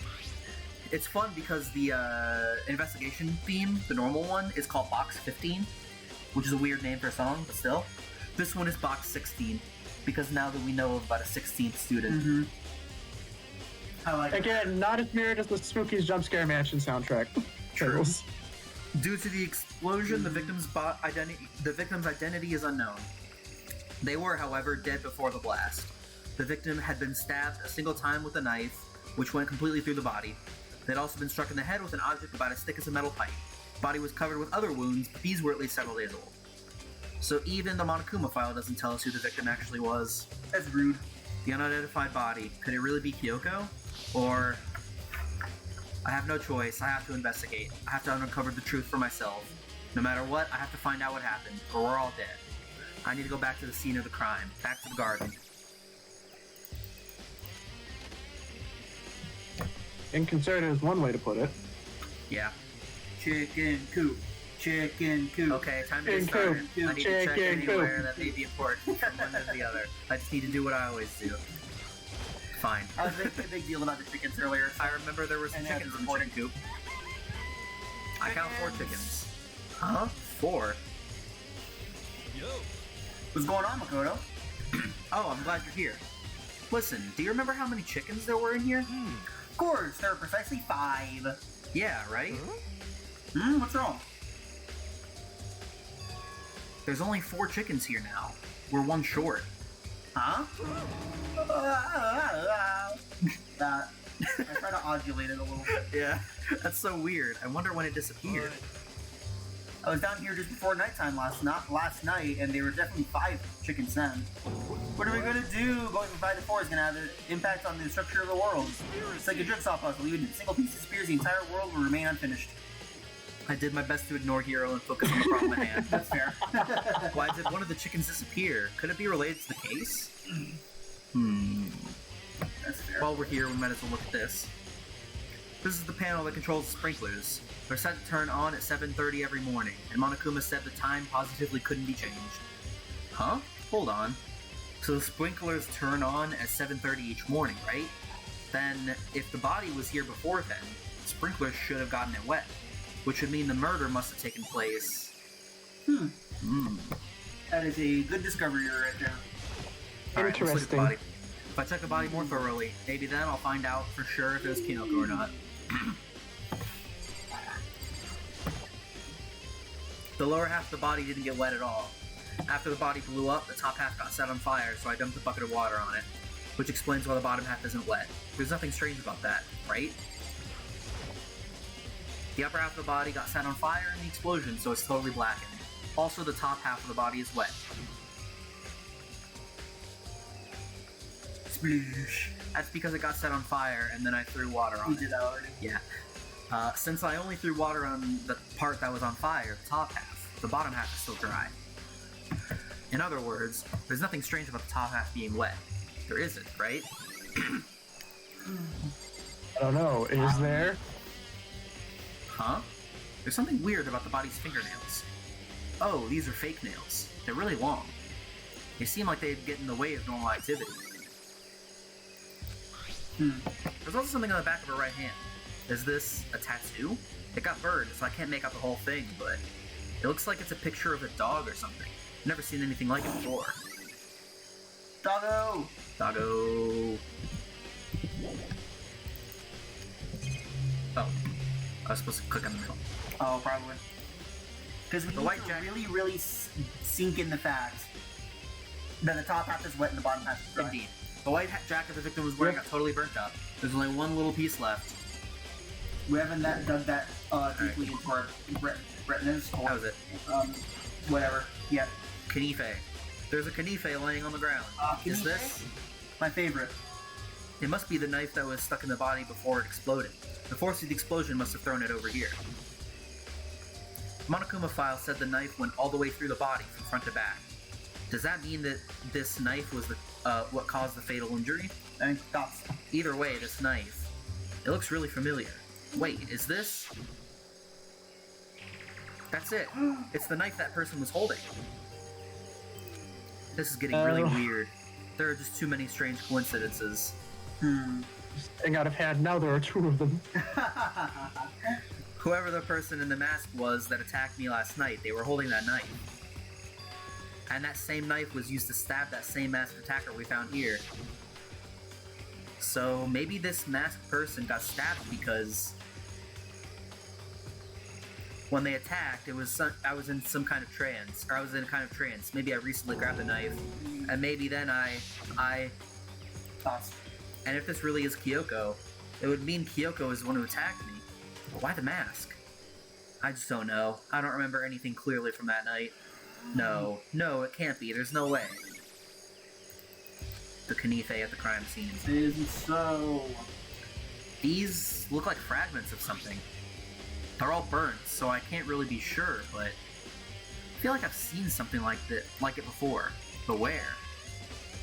It's fun because the investigation theme, the normal one, is called Box 15, which is a weird name for a song, but still. This one is Box 16, because now that we know about a 16th student. Mm-hmm. I like it. Again, not as weird as the Spooky's Jump Scare Mansion soundtrack. True. Due to the explosion, the victim's identity is unknown. They were, however, dead before the blast. The victim had been stabbed a single time with a knife, which went completely through the body. They'd also been struck in the head with an object about as thick as a metal pipe. The body was covered with other wounds, but these were at least several days old. So even the Monokuma file doesn't tell us who the victim actually was. That's rude. The unidentified body, could it really be Kyoko? Or... I have no choice, I have to investigate. I have to uncover the truth for myself. No matter what, I have to find out what happened, or we're all dead. I need to go back to the scene of the crime, back to the garden. Inconsiderate is one way to put it. Yeah. Chicken coop. Chicken coop. Okay, time to get Chicken started. coop. I need to check Chicken anywhere coop. that may be important from one to the other. I just need to do what I always do. Fine. I was making a big deal about the chickens earlier. I remember there was some And that's chickens in the chicken coop. I count 4 chickens. Huh? 4? Yo. What's going on, Makoto? Oh, I'm glad you're here. Listen, do you remember how many chickens there were in here? Of course, there are precisely 5. Yeah, right? What's wrong? There's only 4 chickens here now. We're 1 short. Huh? I try to odulate it a little bit. Yeah, that's so weird. I wonder when it disappeared. I was down here just before nighttime last night, and there were definitely 5 chickens then. What are we gonna do? Going from 5 to 4 is gonna have an impact on the structure of the world. It's like a jigsaw puzzle. Even if a single piece disappears, the entire world will remain unfinished. I did my best to ignore Hero and focus on the problem at hand. That's fair. Why did one of the chickens disappear? Could it be related to the case? That's fair. While we're here, we might as well look at this. This is the panel that controls the sprinklers. They're set to turn on at 7:30 every morning, and Monokuma said the time positively couldn't be changed. Huh? Hold on. So the sprinklers turn on at 7:30 each morning, right? Then, if the body was here before then, the sprinklers should have gotten it wet, which would mean the murder must have taken place. That is a good discovery right there. Alright, let's look at the Interesting. body. If I check the body more thoroughly, maybe then I'll find out for sure if it was Kyoko or not. The lower half of the body didn't get wet at all. After the body blew up, the top half got set on fire, so I dumped a bucket of water on it, which explains why the bottom half isn't wet. There's nothing strange about that, right? The upper half of the body got set on fire in the explosion, so it's totally blackened. Also, the top half of the body is wet. Sploosh. That's because it got set on fire, and then I threw water on We it. did that already. Yeah. Since I only threw water on the part that was on fire, the top half, the bottom half is still dry. In other words, there's nothing strange about the top half being wet. There isn't, right? I don't know. Is there? Huh? There's something weird about the body's fingernails. Oh, these are fake nails. They're really long. They seem like they'd get in the way of normal activity. There's also something on the back of her right hand. Is this a tattoo? It got burned, so I can't make out the whole thing, but it looks like it's a picture of a dog or something. I've never seen anything like it before. Doggo! Doggo. Oh. I was supposed to click on the middle. Oh, probably. Because we The need white to jacket. really sink in the fact that the top half is wet and the bottom half is dry. Indeed. The white jacket the victim was wearing got totally burnt up. There's only one little piece left. We haven't dug that deeply into our retinas. Or, That was it. Whatever. Yeah. Kanife. There's a kanife laying on the ground. Is Kanife? this? My favorite. It must be the knife that was stuck in the body before it exploded. The force of the explosion must have thrown it over here. Monokuma file said the knife went all the way through the body from front to back. Does that mean that this knife was the what caused the fatal injury? I think that's... Either way, this knife, it looks really familiar. Wait, is this? That's it. It's the knife that person was holding. This is getting really weird. There are just too many strange coincidences. Thing out of hand, now there are two of them. Whoever the person in the mask was that attacked me last night, they were holding that knife. And that same knife was used to stab that same masked attacker we found here. So maybe this masked person got stabbed because when they attacked, it was I was in some kind of trance, or I was in a kind of trance. Maybe I recently grabbed a knife, and maybe then I. Thoughts. And if this really is Kyoko, it would mean Kyoko is the one who attacked me. But why the mask? I just don't know. I don't remember anything clearly from that night. No, it can't be. There's no way. The Kanife at the crime scene. It isn't so... These look like fragments of something. They're all burnt, so I can't really be sure, but I feel like I've seen something like it before. But where?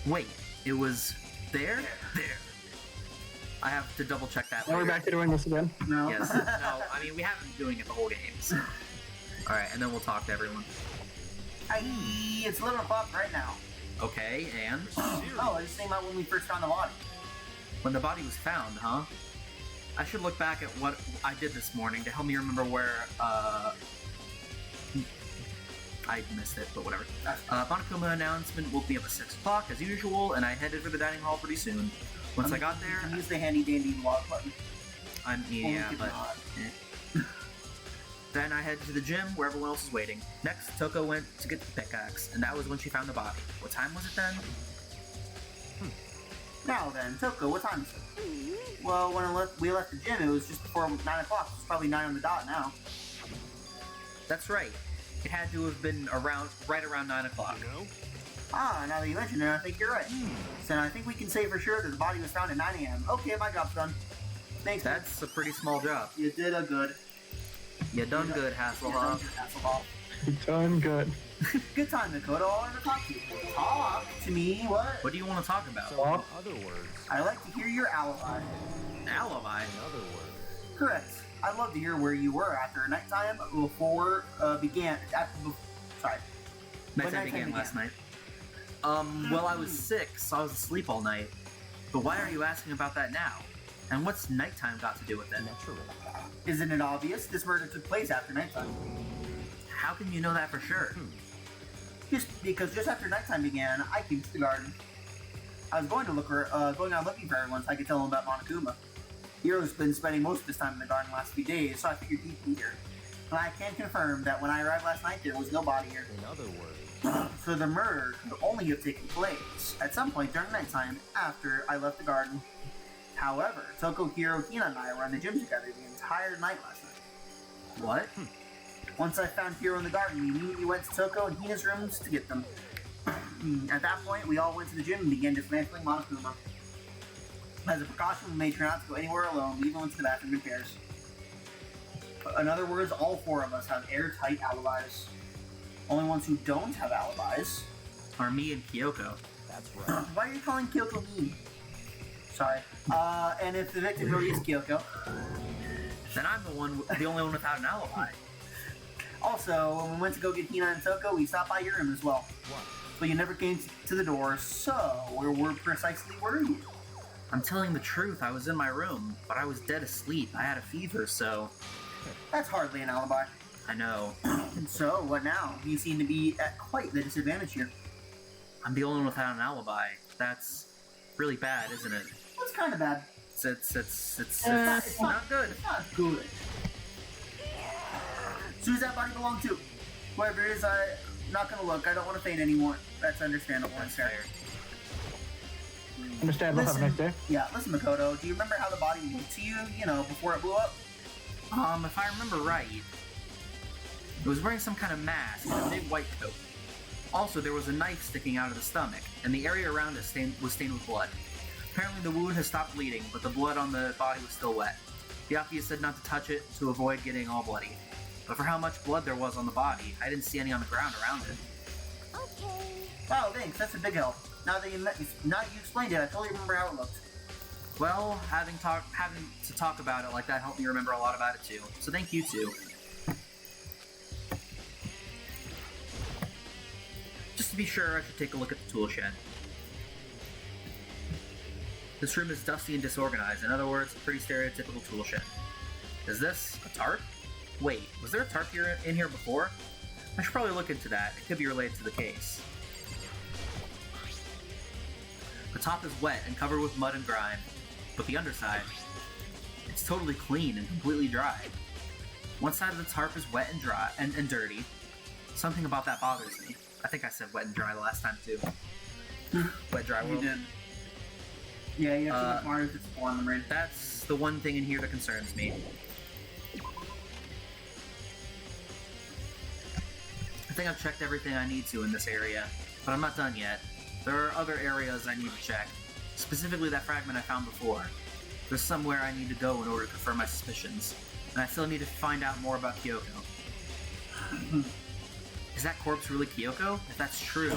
Wait, it was there? There. I have to double check that. Now we're later. back to doing this again. No. Yes. No, I mean, we haven't been doing it the whole game. So. Alright, and then we'll talk to everyone. Hi, it's 11 o'clock right now. Okay, and? Oh, I was just thinking about when we first found the body. When the body was found, huh? I should look back at what I did this morning to help me remember where, I missed it, but whatever. Monokuma announcement woke me up at 6 o'clock, as usual, and I headed for the dining hall pretty soon. Once I got there... Use the handy-dandy log button. Yeah, but... Then I headed to the gym, where everyone else was waiting. Next, Toko went to get the pickaxe, and that was when she found the body. What time was it then? Now then, Toko, what time is it? Well, when we left the gym, it was just before 9 o'clock. It's probably 9 on the dot now. That's right. It had to have been right around 9 o'clock. Ah, now that you mention it, I think you're right. So I think we can say for sure that the body was found at 9 a.m. Okay, my job's done. Thanks, man. That's a pretty small job. You did a good. You done good, Hasselhoff. Done good. Good time, Dakota. All I ever talk to you. Talk to me, what? What do you want to talk about? So, in other words, I like to hear your alibi. Alibi? in other words, Correct. I'd love to hear where you were after nighttime before began. Sorry. Nighttime began last night. Well, I was sick, so I was asleep all night. But why are you asking about that now? And what's nighttime got to do with it? naturally. Isn't it obvious? This murder took place after nighttime. How can you know that for sure? Just because just after nighttime began, I came to the garden. I was going out looking for everyone so I could tell them about Monokuma. Hero's been spending most of his time in the garden the last few days, so I figured he'd be here. And I can confirm that when I arrived last night, there was no body here. In other words, So the murder could only have taken place at some point during nighttime after I left the garden. However, Toko, Hiro, Hina, and I were in the gym together the entire night last night. What? Once I found Hiro in the garden, we immediately went to Toko and Hina's rooms to get them. At that point, we all went to the gym and began dismantling Monokuma. As a precaution, we made sure not to go anywhere alone, we even went to the bathroom in pairs. In other words, all four of us have airtight alibis. Only ones who don't have alibis Are me and Kyoko. that's right. Why are you calling Kyoko me? Sorry. And if the victim really is Kyoko. Then I'm the only one without an alibi. Also, when we went to go get Hina and Toko, we stopped by your room as well. What? But you never came to the door, so where were precisely were you? I'm telling the truth, I was in my room, but I was dead asleep. I had a fever, so... That's hardly an alibi. I know. So, what now? You seem to be at quite the disadvantage here. I'm the only one without an alibi. That's really bad, isn't it? That's kind of bad. It's not good. It's not good. So who's that body belong to? Whoever it is, I'm not gonna look. I don't want to faint anymore. That's understandable. That's fair. Understandable. Have a nice day. Yeah, listen, Makoto, do you remember how the body looked to you, before it blew up? If I remember right, it was wearing some kind of mask and a big white coat. Also, there was a knife sticking out of the stomach, and the area around it was stained with blood. Apparently the wound has stopped bleeding, but the blood on the body was still wet. Byakuya said not to touch it to avoid getting all bloody. But for how much blood there was on the body, I didn't see any on the ground around it. Okay. Oh, thanks, that's a big help. Now that you explained it, I totally remember how it looked. Well, having to talk about it like that helped me remember a lot about it too. So thank you too. Just to be sure, I should take a look at the tool shed. This room is dusty and disorganized. In other words, a pretty stereotypical tool shed. Is this a tarp? Wait, was there a tarp in here before? I should probably look into that. It could be related to the case. The top is wet and covered with mud and grime, but the underside, it's totally clean and completely dry. One side of the tarp is wet and dry and dirty. Something about that bothers me. I think I said wet and dry last time too. Wet, dry world. You did. Yeah, you have too much Mario to spawn them, right? That's the one thing in here that concerns me. I think I've checked everything I need to in this area, but I'm not done yet. There are other areas I need to check, specifically that fragment I found before. There's somewhere I need to go in order to confirm my suspicions, and I still need to find out more about Kyoko. Is that corpse really Kyoko? If that's true...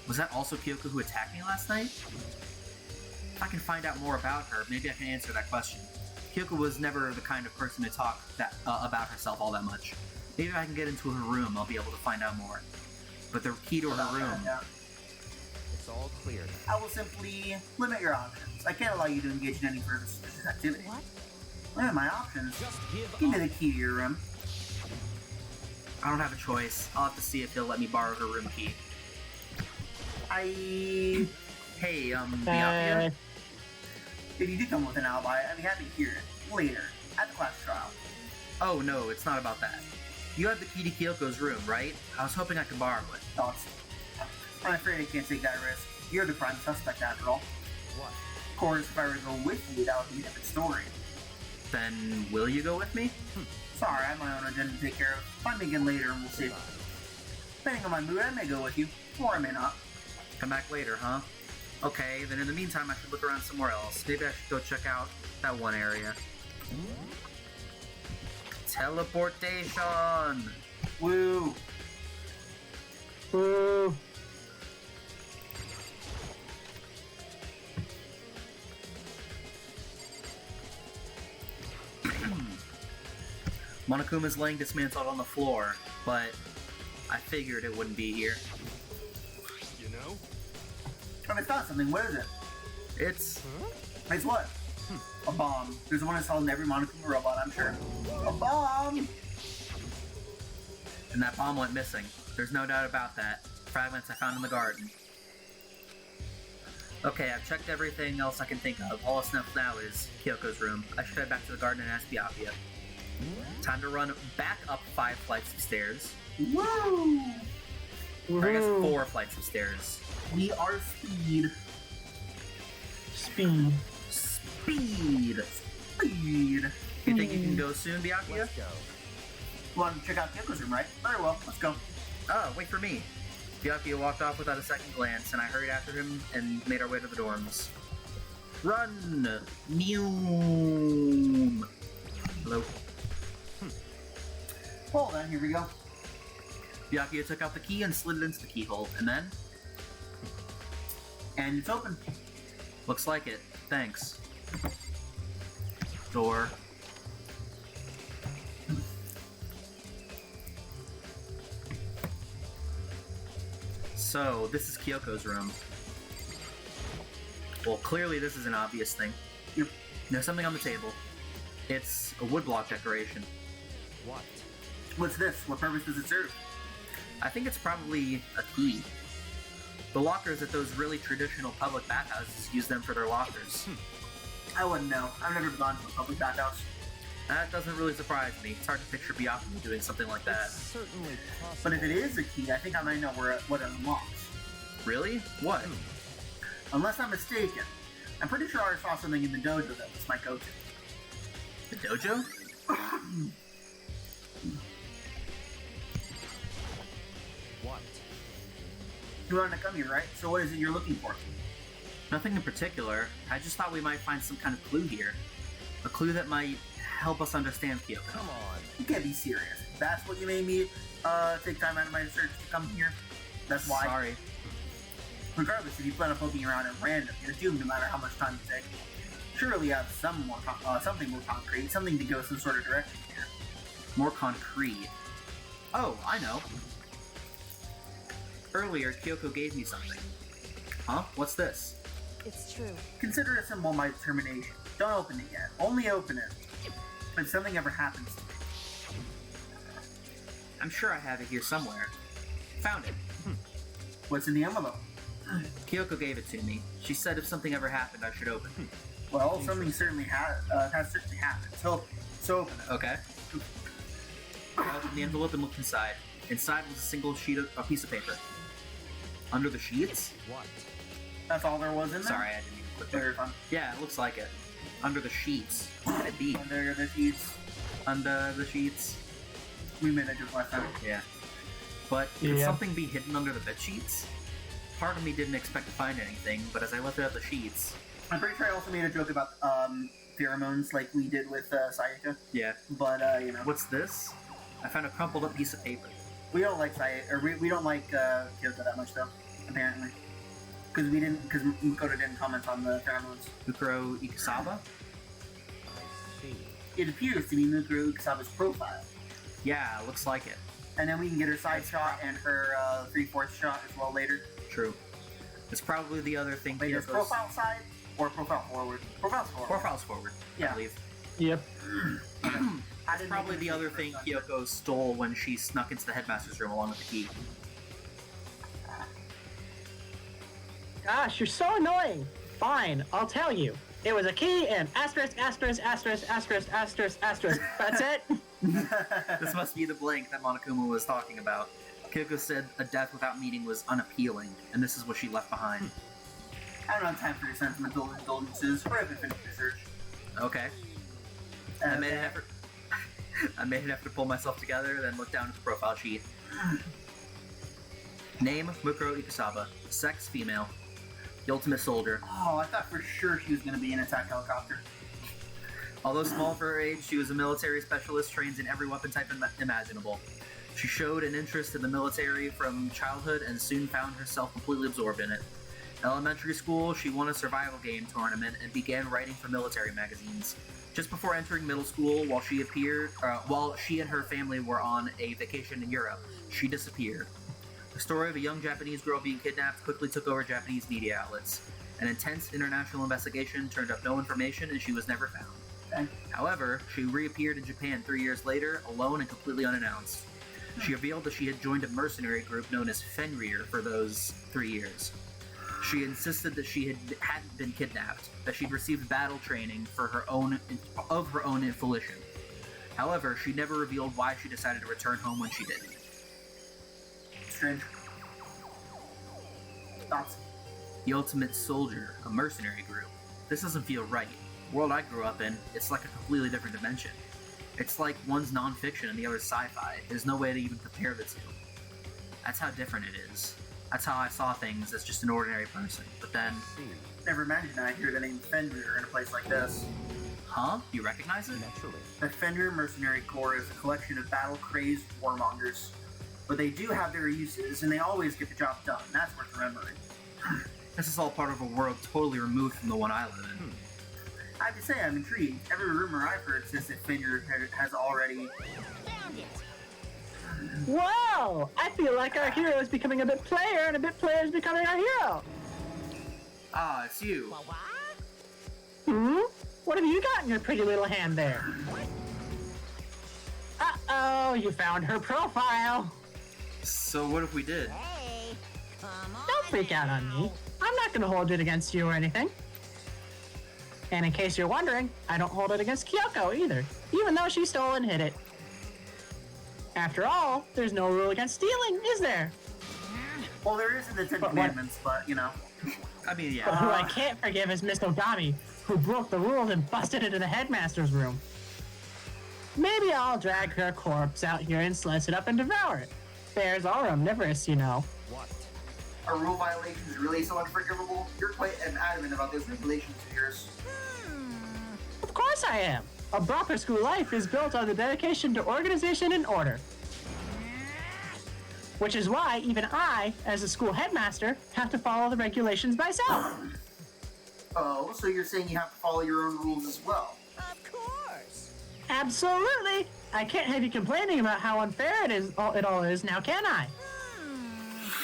Was that also Kyoko who attacked me last night? If I can find out more about her, maybe I can answer that question. Kyoko was never the kind of person to talk about herself all that much. Maybe if I can get into her room, I'll be able to find out more. But the key to her room... It's all clear now. I will simply limit your options. I can't allow you to engage in any further suspicious activity. What? Limit my options. Just give Give me up. the key to your room. I don't have a choice. I'll have to see if he'll let me borrow her room key. Hey, Byakuya? If you do come with an alibi, I'd be happy to hear it. Later, at the class trial. Oh no, it's not about that. You have the key to Kyoko's room, right? I was hoping I could borrow it. Thoughts? I'm afraid I can't take that risk. You're the prime suspect after all. What? Of course, if I were to go with you, that would be a different story. Then will you go with me? Sorry, I have my own agenda to take care of. Find me again later and we'll see. Depending on my mood, I may go with you, or I may not. Come back later, huh? Okay, then in the meantime I should look around somewhere else. Maybe I should go check out that one area. Teleportation! Woo! Woo! Monokuma's laying dismantled on the floor, but I figured it wouldn't be here. You know? I found something. What is it? It's... It's what? A bomb. There's one installed in every Monokuma robot, I'm sure. A bomb! And that bomb went missing. There's no doubt about that. Fragments I found in the garden. Okay, I've checked everything else I can think of. All that's left now is Kyoko's room. I should head back to the garden and ask Byakuya. Time to run back up 5 flights of stairs. Woo! Or I guess Woohoo. 4 flights of stairs. We are speed. Speed. Speed! Speed. You think you can go soon, Byakuya? Let's go. Want to check out Kyoko's room, right? Very well, let's go. Oh, wait for me. Byakuya walked off without a second glance, and I hurried after him and made our way to the dorms. Run! Mew! Hello? Well then, here we go. Byakuya took out the key and slid it into the keyhole, and then... And it's open. Looks like it. Thanks. Door. So, this is Kyoko's room. Well, clearly this is an obvious thing. Yep. There's something on the table. It's a woodblock decoration. What? What's this? What purpose does it serve? I think it's probably a key. The lockers at those really traditional public bathhouses use them for their lockers. I wouldn't know. I've never gone to a public bathhouse. That doesn't really surprise me. It's hard to picture Byakuya doing something like that. Certainly possible. But if it is a key, I think I might know what it unlocks. Really? What? Unless I'm mistaken. I'm pretty sure I saw something in the dojo that was my go-to. The dojo? What? You wanted to come here, right? So what is it you're looking for? Nothing in particular. I just thought we might find some kind of clue here. A clue that might help us understand Kyoko. Come on. You can't be serious. That's what you made me take time out of my search to come here. That's why. Sorry. Regardless, if you plan on poking around at random, you're doomed no matter how much time you take. Surely you have something more concrete, something to go some sort of direction here. More concrete. Oh, I know. Earlier, Kyoko gave me something. Huh? What's this? It's true. Consider it a symbol of my determination. Don't open it yet. Only open it if something ever happens to me. I'm sure I have it here somewhere. Found it. What's in the envelope? Kyoko gave it to me. She said if something ever happened, I should open it. Well, something certainly has certainly happened. So open it. Okay. I opened the envelope and looked inside. Inside was a single a piece of paper. Under the sheets? What? That's all there was in there? Sorry, I didn't even click Very there. fun. Yeah, it looks like it. Under the sheets. What could it be? Under the sheets. Under the sheets. We made a joke last time. Yeah. But could Yeah. something be hidden under the bed sheets? Part of me didn't expect to find anything, but as I lifted up the sheets... I'm pretty sure I also made a joke about pheromones like we did with Sayaka. Yeah. But, you know. What's this? I found a crumpled up piece of paper. We don't like Sayaka, or we don't like Kyoko that much though, apparently. Because Makoto didn't comment on the pheromones. Mukuro Ikusaba? I see. It appears to be Mukuro Ikusaba's profile. Yeah, looks like it. And then we can get her side shot and her 3/4 shot as well later. True. It's probably the other thing Wait, is Kyoko's... profile side or profile forward? Profile's forward. Profile's forward, Yeah. I believe. Yep. That's probably the other thing Kyoko stole when she snuck into the headmaster's room along with the key. Gosh, you're so annoying. Fine, I'll tell you. It was a key and asterisk, asterisk, asterisk, asterisk, asterisk, asterisk. That's it. This must be the blank that Monokuma was talking about. Kyoko said a death without meaning was unappealing, and this is what she left behind. I don't have time for your sentimental indulgences. Hurry up and finish research. Okay. I made an effort. I made an effort to pull myself together, then looked down at the profile sheet. Name: Mukuro Ikusaba. Sex: female. The ultimate soldier. Oh, I thought for sure she was going to be an attack helicopter. Although small for her age, she was a military specialist trained in every weapon type imaginable. She showed an interest in the military from childhood and soon found herself completely absorbed in it. In elementary school, she won a survival game tournament and began writing for military magazines. Just before entering middle school, while she and her family were on a vacation in Europe, she disappeared. The story of a young Japanese girl being kidnapped quickly took over Japanese media outlets. An intense international investigation turned up no information and she was never found. Okay. However, she reappeared in Japan 3 years later, alone and completely unannounced. She revealed that she had joined a mercenary group known as Fenrir for those 3 years. She insisted that she hadn't been kidnapped, that she'd received battle training of her own volition. However, she never revealed why she decided to return home when she did. Strange. Thoughts? The Ultimate Soldier, a mercenary group. This doesn't feel right. The world I grew up in, it's like a completely different dimension. It's like one's non-fiction and the other's sci-fi. There's no way to even compare the two. That's how different it is. That's how I saw things as just an ordinary person. But then... Never imagined I hear the name Fenrir in a place like this. Huh? You recognize it? Naturally. The Fenrir Mercenary Corps is a collection of battle-crazed warmongers. But they do have their uses, and they always get the job done. That's worth remembering. This is all part of a world totally removed from the one I live in. I have to say, I'm intrigued. Every rumor I've heard says that Fenrir has already... Found it. Wow! I feel like our hero is becoming a bit player, and a bit player is becoming our hero. Ah, it's you. What? Hmm? What have you got in your pretty little hand there? Uh-oh, you found her profile. So what if we did? Hey, come on. Don't freak out on me. I'm not gonna hold it against you or anything. And in case you're wondering, I don't hold it against Kyoko either, even though she stole and hid it. After all, there's no rule against stealing, is there? Well, there is in the Ten Commandments, but, you know. I mean, But yeah. who I can't forgive is Miss Ogami, who broke the rules and busted into the headmaster's room. Maybe I'll drag her corpse out here and slice it up and devour it. Bears are omnivorous, you know. What? Are rule violations really so unforgivable? You're quite adamant about those regulations of yours. Of course I am. A proper school life is built on the dedication to organization and order. Which is why even I, as a school headmaster, have to follow the regulations myself. Oh, so you're saying you have to follow your own rules as well? Of course. Absolutely! I can't have you complaining about how unfair it all is, now can I?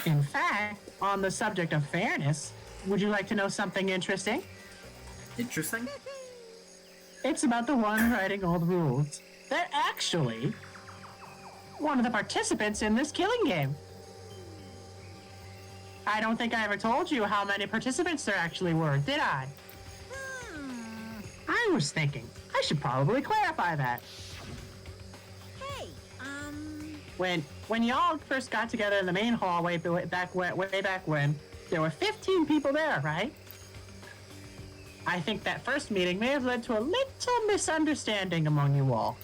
In fact, on the subject of fairness, would you like to know something interesting? Interesting. It's about the one writing all the rules. They're actually one of the participants in this killing game. I don't think I ever told you how many participants there actually were, did I? I was thinking, I should probably clarify that. Hey, When y'all first got together in the main hall way back when, there were 15 people there, right? I think that first meeting may have led to a little misunderstanding among you all.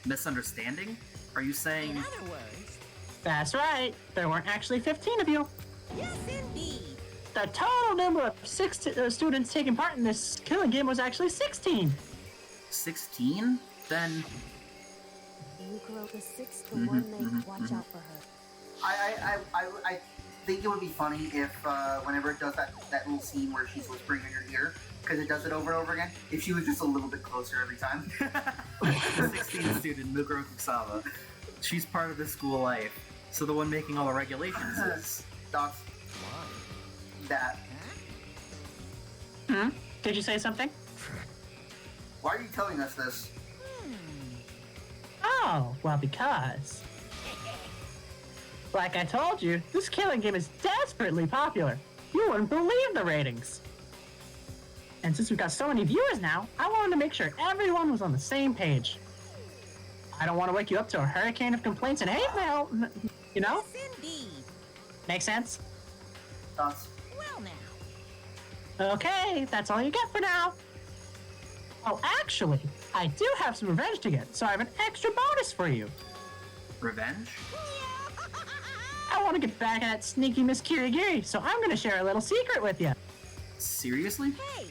Misunderstanding? Are you saying... in other words, That's right, there weren't actually 15 of you. yes indeed. The total number of students taking part in this killing game was actually 16. 16? Then... Yukiro the sixth, the one they watch out for her. I think it would be funny if, whenever it does that little scene where she's whispering in your ear, because it does it over and over again, if she was just a little bit closer every time. The 16th student, Mukuro Kusawa. She's part of the school life. So the one making all the regulations is... That's that. Did you say something? Why are you telling us this? Oh, well, because... Like I told you, this killing game is desperately popular. You wouldn't believe the ratings. And since we've got so many viewers now, I wanted to make sure everyone was on the same page. I don't want to wake you up to a hurricane of complaints and hate mail, you know? Yes indeed. Make sense? That's Well now. Okay, that's all you get for now. Oh, actually, I do have some revenge to get, so I have an extra bonus for you. Revenge? I want to get back at that sneaky Miss Kirigiri, so I'm going to share a little secret with you. Seriously? Hey,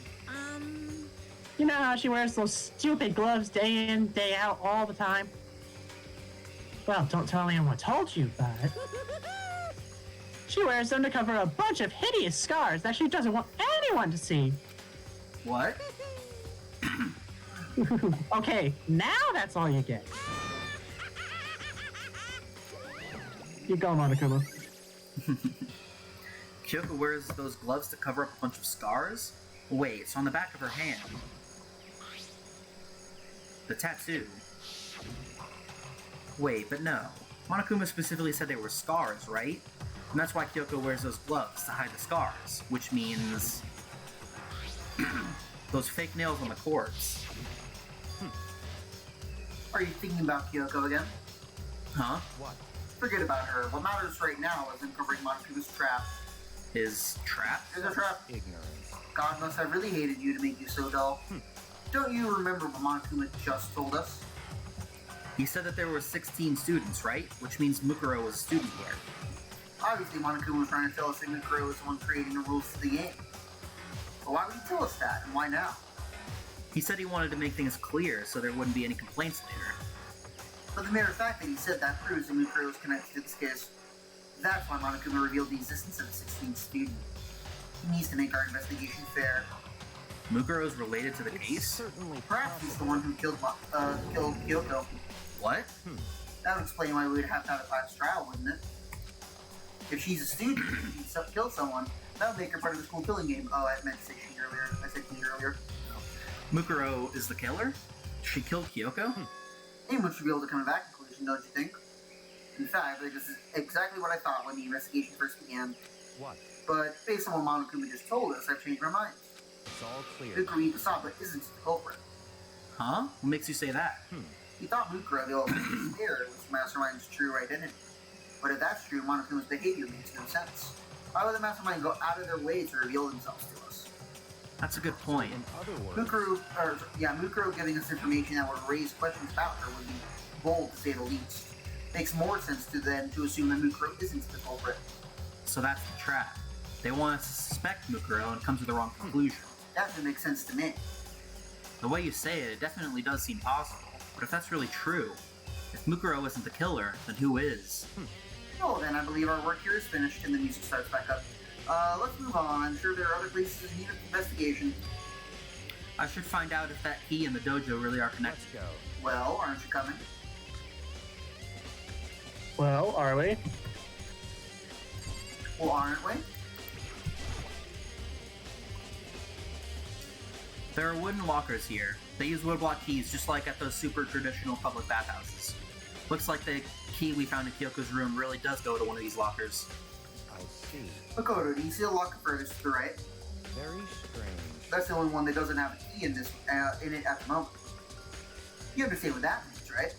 You know how she wears those stupid gloves day in, day out, all the time? Well, don't tell anyone I told you, but... She wears them to cover a bunch of hideous scars that she doesn't want anyone to see. What? Okay, now that's all you get. Keep going, Monokuma. Kyoko wears those gloves to cover up a bunch of scars? Wait, it's on the back of her hand. The tattoo. Wait, but no. Monokuma specifically said they were scars, right? And that's why Kyoko wears those gloves, to hide the scars. Which means... those fake nails on the corpse. Are you thinking about Kyoko again? Huh? What? Forget about her. What matters right now is uncovering Monokuma's trap. His trap? Is a trap. Ignorance. God must have really hated you to make you so dull. Don't you remember what Monokuma just told us? He said that there were 16 students, right? Which means Mukuro was a student here. Obviously, Monokuma was trying to tell us that Mukuro was the one creating the rules to the game. But why would he tell us that, and why now? He said he wanted to make things clear so there wouldn't be any complaints later. But the mere fact that he said that proves that Mukuro is connected to this case. That's why Monokuma revealed the existence of the 16th student. He needs to make our investigation fair. Mukuro is related to the It's case? certainly Perhaps he's the one who killed Kyoko. What? That would explain why we would have to have a class trial, wouldn't it? If she's a student and she killed someone, that would make her part of the school killing game. Oh, I meant to say she earlier. I said he earlier. Mukuro is the killer? She killed Kyoko? Anyone should be able to come to that conclusion, don't you think? In fact, this is exactly what I thought when the investigation first began. What? But based on what Monokuma just told us, I've changed my mind. It's all clear. Mukuro Iwasaba isn't the culprit. Huh? What makes you say that? He thought Mukuro, the old man, scared was Mastermind's true identity. But if that's true, Monokuma's behavior makes no sense. Why would the Mastermind go out of their way to reveal themselves to us? That's a good point. In other words, Mukuro giving us information that would raise questions about her would be bold to say the least. Makes more sense to assume that Mukuro isn't the culprit. So that's the trap. They want us to suspect Mukuro and come to the wrong conclusion. That would make sense to me. The way you say it, it definitely does seem possible. But if that's really true, if Mukuro isn't the killer, then who is? Well, then I believe our work here is finished and the music starts back up. Let's move on. I'm sure there are other places in need of investigation. I should find out if that key and the dojo really are connected. let's go. Well, aren't you coming? Well, are we? Well, aren't we? There are wooden lockers here. They use woodblock keys just like at those super traditional public bathhouses. Looks like the key we found in Kyoko's room really does go to one of these lockers. I see. Makoto, do you see the locker furthest to the right? Very strange. That's the only one that doesn't have a key in it at the moment. You understand what that means, right?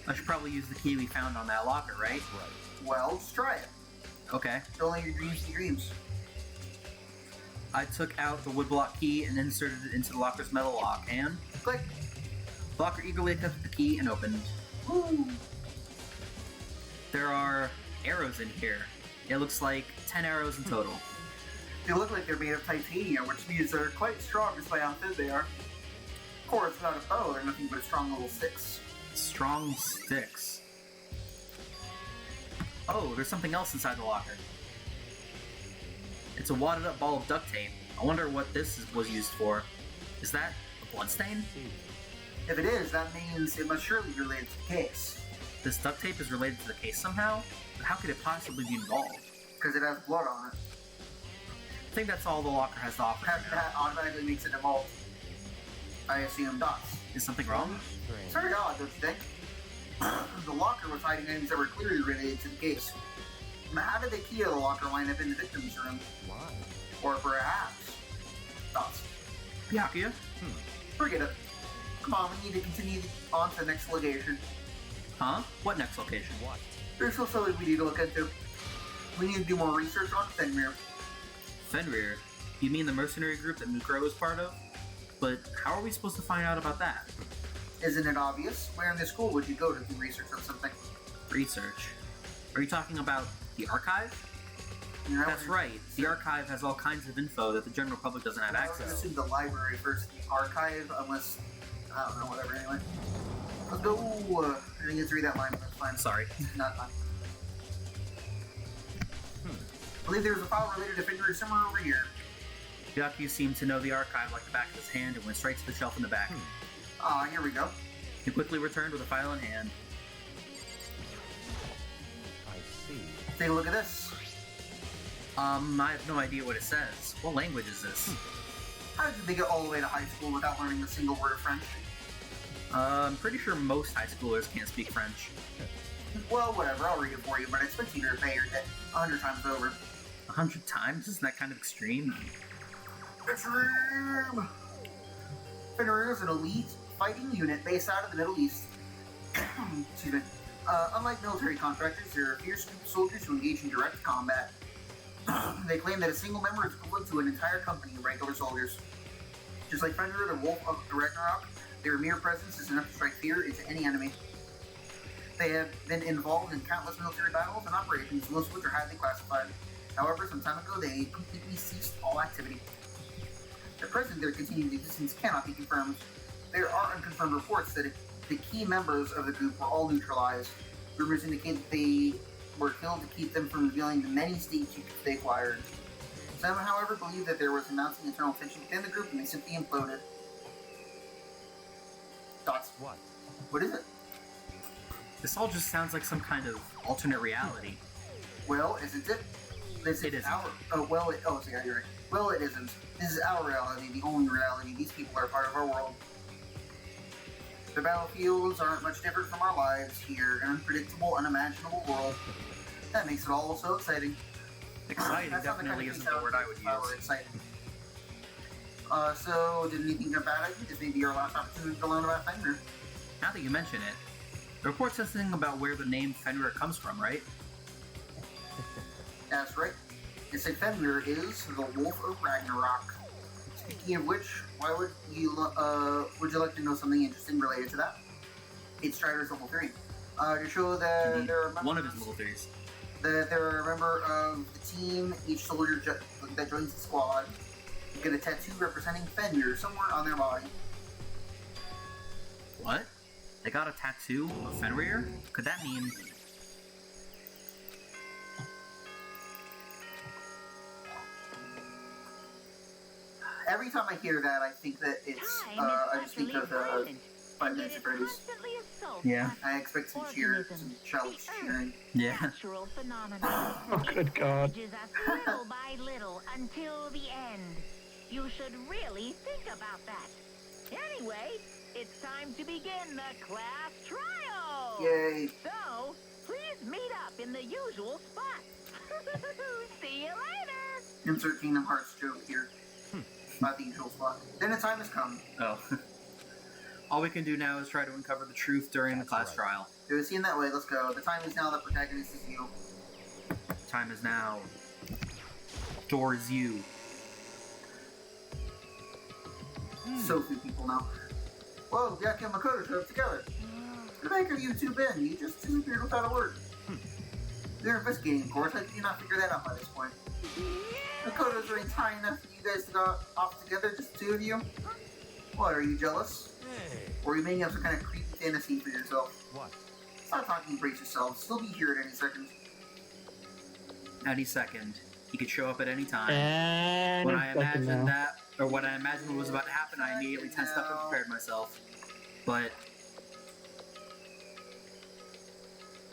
I should probably use the key we found on that locker, right? That's right. Well, just try it. Okay. Don't let your dreams be dreams. I took out the woodblock key and inserted it into the locker's metal lock, and Click. the locker eagerly accepted the key and opened. Woo! There are arrows in here. It looks like 10 arrows in total. They look like they're made of titanium, which means they're quite strong despite how thin they are. Of course, without a bow, they're nothing but strong little sticks. Strong sticks. Oh, there's something else inside the locker. It's a wadded up ball of duct tape. I wonder what this was used for. Is that a bloodstain? If it is, that means it must surely be related to the case. This duct tape is related to the case somehow? But how could it possibly be involved? Because it has blood on it. I think that's all the locker has to offer. That automatically makes it evolve. I assume dots. Is something wrong? It's very odd, don't you think? The locker was hiding items that were clearly related to the case. Now, how did the key to the locker line up in the victim's room? Why? Or perhaps... Dots. Byakuya? Forget it. Come on, we need to continue on to the next location. Huh? What next location? What? There's still something we need to look into. We need to do more research on Fenrir. Fenrir? You mean the mercenary group that Mukuro is part of? But how are we supposed to find out about that? Isn't it obvious? Where in the school would you go to do research on something? Research? Are you talking about the archive? You know, That's right. The archive has all kinds of info that the general public doesn't have I was access to. assume the library first, the archive, unless... I don't know, whatever, anyway. Let's go. I didn't get to read that line, but that's fine. Sorry. Not fine. I believe there's a file related to Fenrir somewhere over here. Byakuya seemed to know the archive like the back of his hand and went straight to the shelf in the back. Here we go. He quickly returned with a file in hand. I see. Take a look at this. I have no idea what it says. What language is this? How did they get all the way to high school without learning a single word of French? I'm pretty sure most high schoolers can't speak French. Well, whatever, I'll read it for you, but I expect you to pay your debt 100 times over. 100 times? Isn't that kind of extreme? Extreme! Fenrir is an elite fighting unit based out of the Middle East. Excuse me. Unlike military contractors, there are fierce group of soldiers who engage in direct combat. They claim that a single member is equivalent to an entire company of regular soldiers. Just like Fenrir, the Wolf of the Ragnarok, their mere presence is enough to strike fear into any enemy. They have been involved in countless military battles and operations, most of which are highly classified. However, some time ago, they completely ceased all activity. At present, their continued existence cannot be confirmed. There are unconfirmed reports that the key members of the group were all neutralized. Rumors indicate that they were killed to keep them from revealing the many state secrets they acquired. Some, however, believe that there was a mounting internal tension within the group and they simply imploded. Thoughts? What? What is it? This all just sounds like some kind of alternate reality. Well, isn't it? This It is isn't. our. Yeah, you're right. Well, it isn't. This is our reality, the only reality. These people are part of our world. The battlefields aren't much different from our lives here. An unpredictable, unimaginable world. That makes it all so exciting. Exciting That's not the definitely kind of isn't the word I would power use. exciting. So, did anything jump out at you? This may be your last opportunity to learn about Fenrir. Now that you mention it, the report says something about where the name Fenrir comes from, right? That's right. It said Fenrir is the Wolf of Ragnarok. Speaking of which, why would you like to know something interesting related to that? It's Strider's level 3. To show that Indeed. there are One of his little theories. that they're a member of the team, each soldier that joins the squad get a tattoo representing Fenrir somewhere on their body. What? They got a tattoo of Fenrir? Could that mean... Every time I hear that, I think that it's, I just think of the 5 Minutes of Freddy's. Yeah. I expect some cheer, some shouts cheering. Yeah. Natural phenomenon. Oh, good God. Changes us little by little until the end. You should really think about that. Anyway, it's time to begin the class trial. Yay. So, please meet up in the usual spot. See you later. Insert Kingdom Hearts joke here. Not the usual spot. Then the time has come. Oh. All we can do now is try to uncover the truth during the class trial. It was seen that way, let's go. The time is now, the protagonist is you. Time is now. Door is you. So few people now. Whoa, Yaku and Makoto showed up together. Where the heck have you two been? You just disappeared without a word. They're investigating, of course. How did you not figure that out by this point? Makoto's really tiny enough for you guys to go off together, just the two of you? What, are you jealous? Or are you making up some kind of creepy fantasy for yourself? What? Stop talking, brace yourselves. He'll be here at any second. Any second. He could show up at any time. And When I imagined that, or when I imagined what was about to happen, I immediately tensed up and prepared myself. But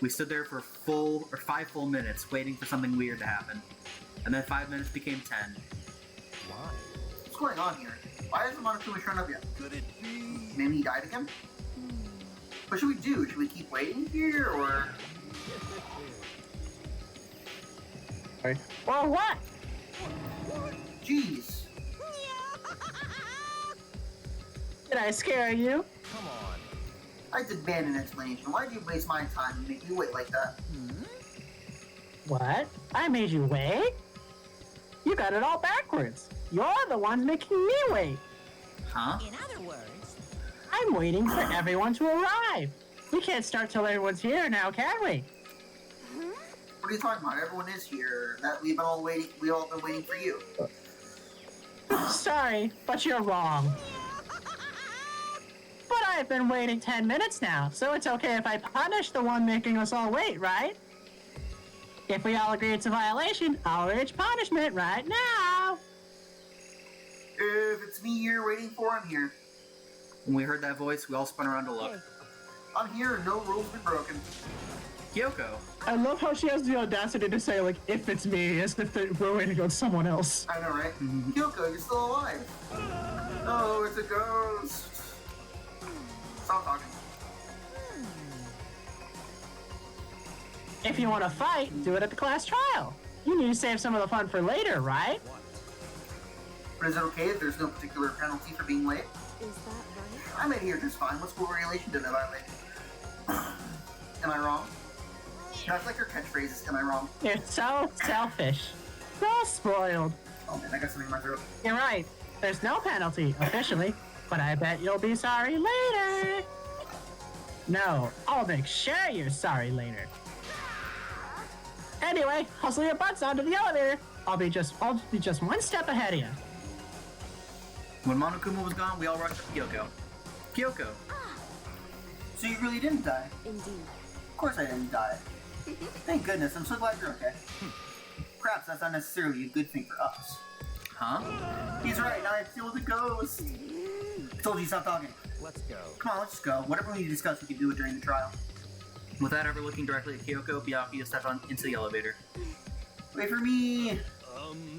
we stood there for 5 full minutes waiting for something weird to happen. And then 5 minutes became 10. Why? What's going on here? Why hasn't Monokuma shown up yet? Could it be? Maybe he died again? What should we do? Should we keep waiting here, or... Well, what? Jeez. Did I scare you? Come on. I demand an explanation. Why'd you waste my time and make me wait like that? What? I made you wait? You got it all backwards. You're the ones making me wait. Huh? In other words, I'm waiting for everyone to arrive. We can't start till everyone's here now, can we? What are you talking about? Everyone is here. That we've all been waiting for you. Sorry, but you're wrong. But I've been waiting 10 minutes now, so it's okay if I punish the one making us all wait, right? If we all agree it's a violation, I'll urge punishment right now. If it's me you're waiting for, I'm here. When we heard that voice, we all spun around to look. I'm here and no rules been broken. Kyoko. I love how she has the audacity to say, like, if it's me, as if we're waiting on someone else. I know, right? Kyoko, you're still alive. Oh, it's a ghost. Stop talking. If you want to fight, do it at the class trial. You need to save some of the fun for later, right? But is it okay if there's no particular penalty for being late? Is that right? I made here just fine. What's school relation to that I late? Am I wrong? That's like her catchphrase is, am I wrong? You're so selfish. So spoiled. Oh man, I got something in my throat. You're right. There's no penalty, officially, but I bet you'll be sorry later. No, I'll make sure you're sorry later. Anyway, hustle your butts onto the elevator. I'll be just one step ahead of you. When Monokuma was gone, we all rushed to Kyoko. Kyoko. So you really didn't die? Indeed. Of course I didn't die. Thank goodness, I'm so glad you're okay. Perhaps that's not necessarily a good thing for us. Huh? He's right, now I feel the ghost. I told you to stop talking. Let's go. Come on, let's just go. Whatever we need to discuss, we can do it during the trial. Without ever looking directly at Kyoko, Byakuya stepped into the elevator. Wait for me!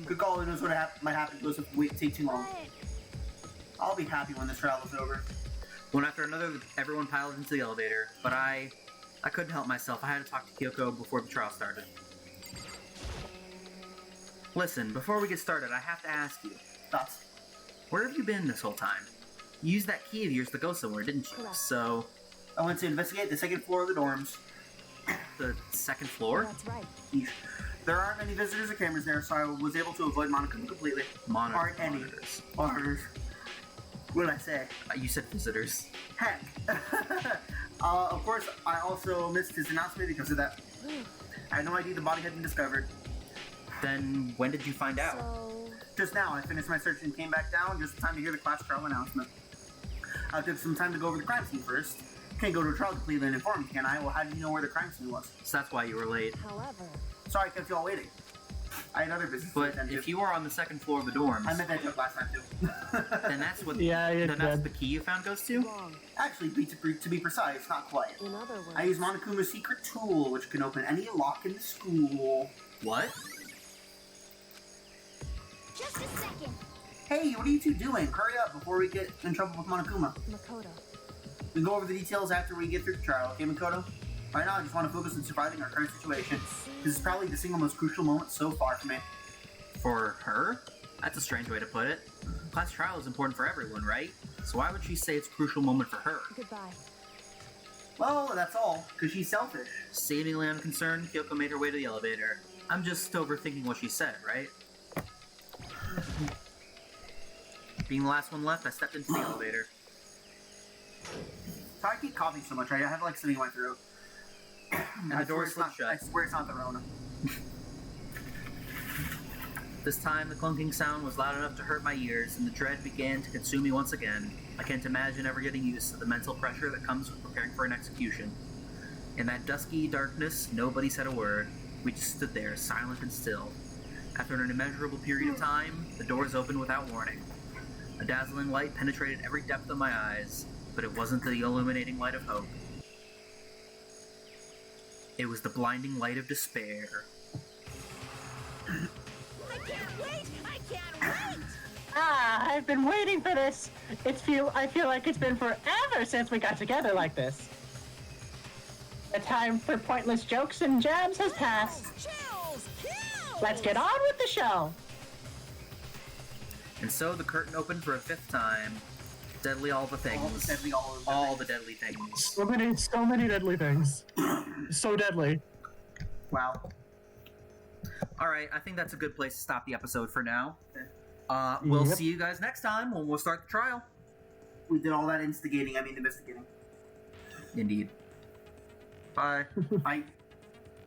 Good call, who knows what might happen to us if we take too long. I'll be happy when this trial is over. One after another, everyone piled into the elevator, but I couldn't help myself. I had to talk to Kyoko before the trial started. Listen, before we get started, I have to ask you. Thoughts? Where have you been this whole time? You used that key of yours to go somewhere, didn't you? Correct. So, I went to investigate the second floor of the dorms. the second floor? That's right. There aren't any visitors or cameras there, so I was able to avoid Monokuma completely. Aren't any. Monitors. Monitors. What did I say? You said visitors. Heck. Of course, I also missed his announcement because of that. I had no idea the body had been discovered. Then, when did you find out? So, Just now, I finished my search and came back down just in time to hear the class trial announcement. I took some time to go over the crime scene first. Can't go to a trial completely uninformed, can I? Well, how did you know where the crime scene was? So that's why you were late. however, Sorry, I kept you all waiting. I had other business to But attend to. if you were on the second floor of the dorms, I meant that joke last time, too. then that's what Yeah, you then that's did. the key you found goes to? wrong. Actually, to be precise, not quite. In other words, I use Monokuma's secret tool, which can open any lock in the school. What? Just a second. Hey, what are you two doing? Hurry up before we get in trouble with Monokuma. Makoto. We can go over the details after we get through the trial, okay, Makoto? Right now, I just want to focus on surviving our current situation. This is probably the single most crucial moment so far for me. For her? That's a strange way to put it. Class trial is important for everyone, right? So why would she say it's a crucial moment for her? Goodbye. Well, that's all, because she's selfish. Seemingly unconcerned, Kyoko made her way to the elevator. I'm just overthinking what she said, right? Being the last one left, I stepped into the elevator. Sorry I keep coughing so much. I have like something in my throat. And the door slid shut. I swear it's not the Rona. This time, the clunking sound was loud enough to hurt my ears, and the dread began to consume me once again. I can't imagine ever getting used to the mental pressure that comes with preparing for an execution. In that dusky darkness, nobody said a word. We just stood there, silent and still. After an immeasurable period of time, the doors opened without warning. A dazzling light penetrated every depth of my eyes, but it wasn't the illuminating light of hope. It was the blinding light of despair. I can't wait! I can't wait! Ah, I've been waiting for this. I feel like it's been forever since we got together like this. The time for pointless jokes and jabs has passed. Chills! Kills! Let's get on with the show. And so the curtain opened for a fifth time. Deadly all the things. All the deadly things. So many deadly things. So deadly. Wow. Alright, I think that's a good place to stop the episode for now. We'll Yep. see you guys next time when we'll start the trial. We did all that investigating. Indeed. Bye. I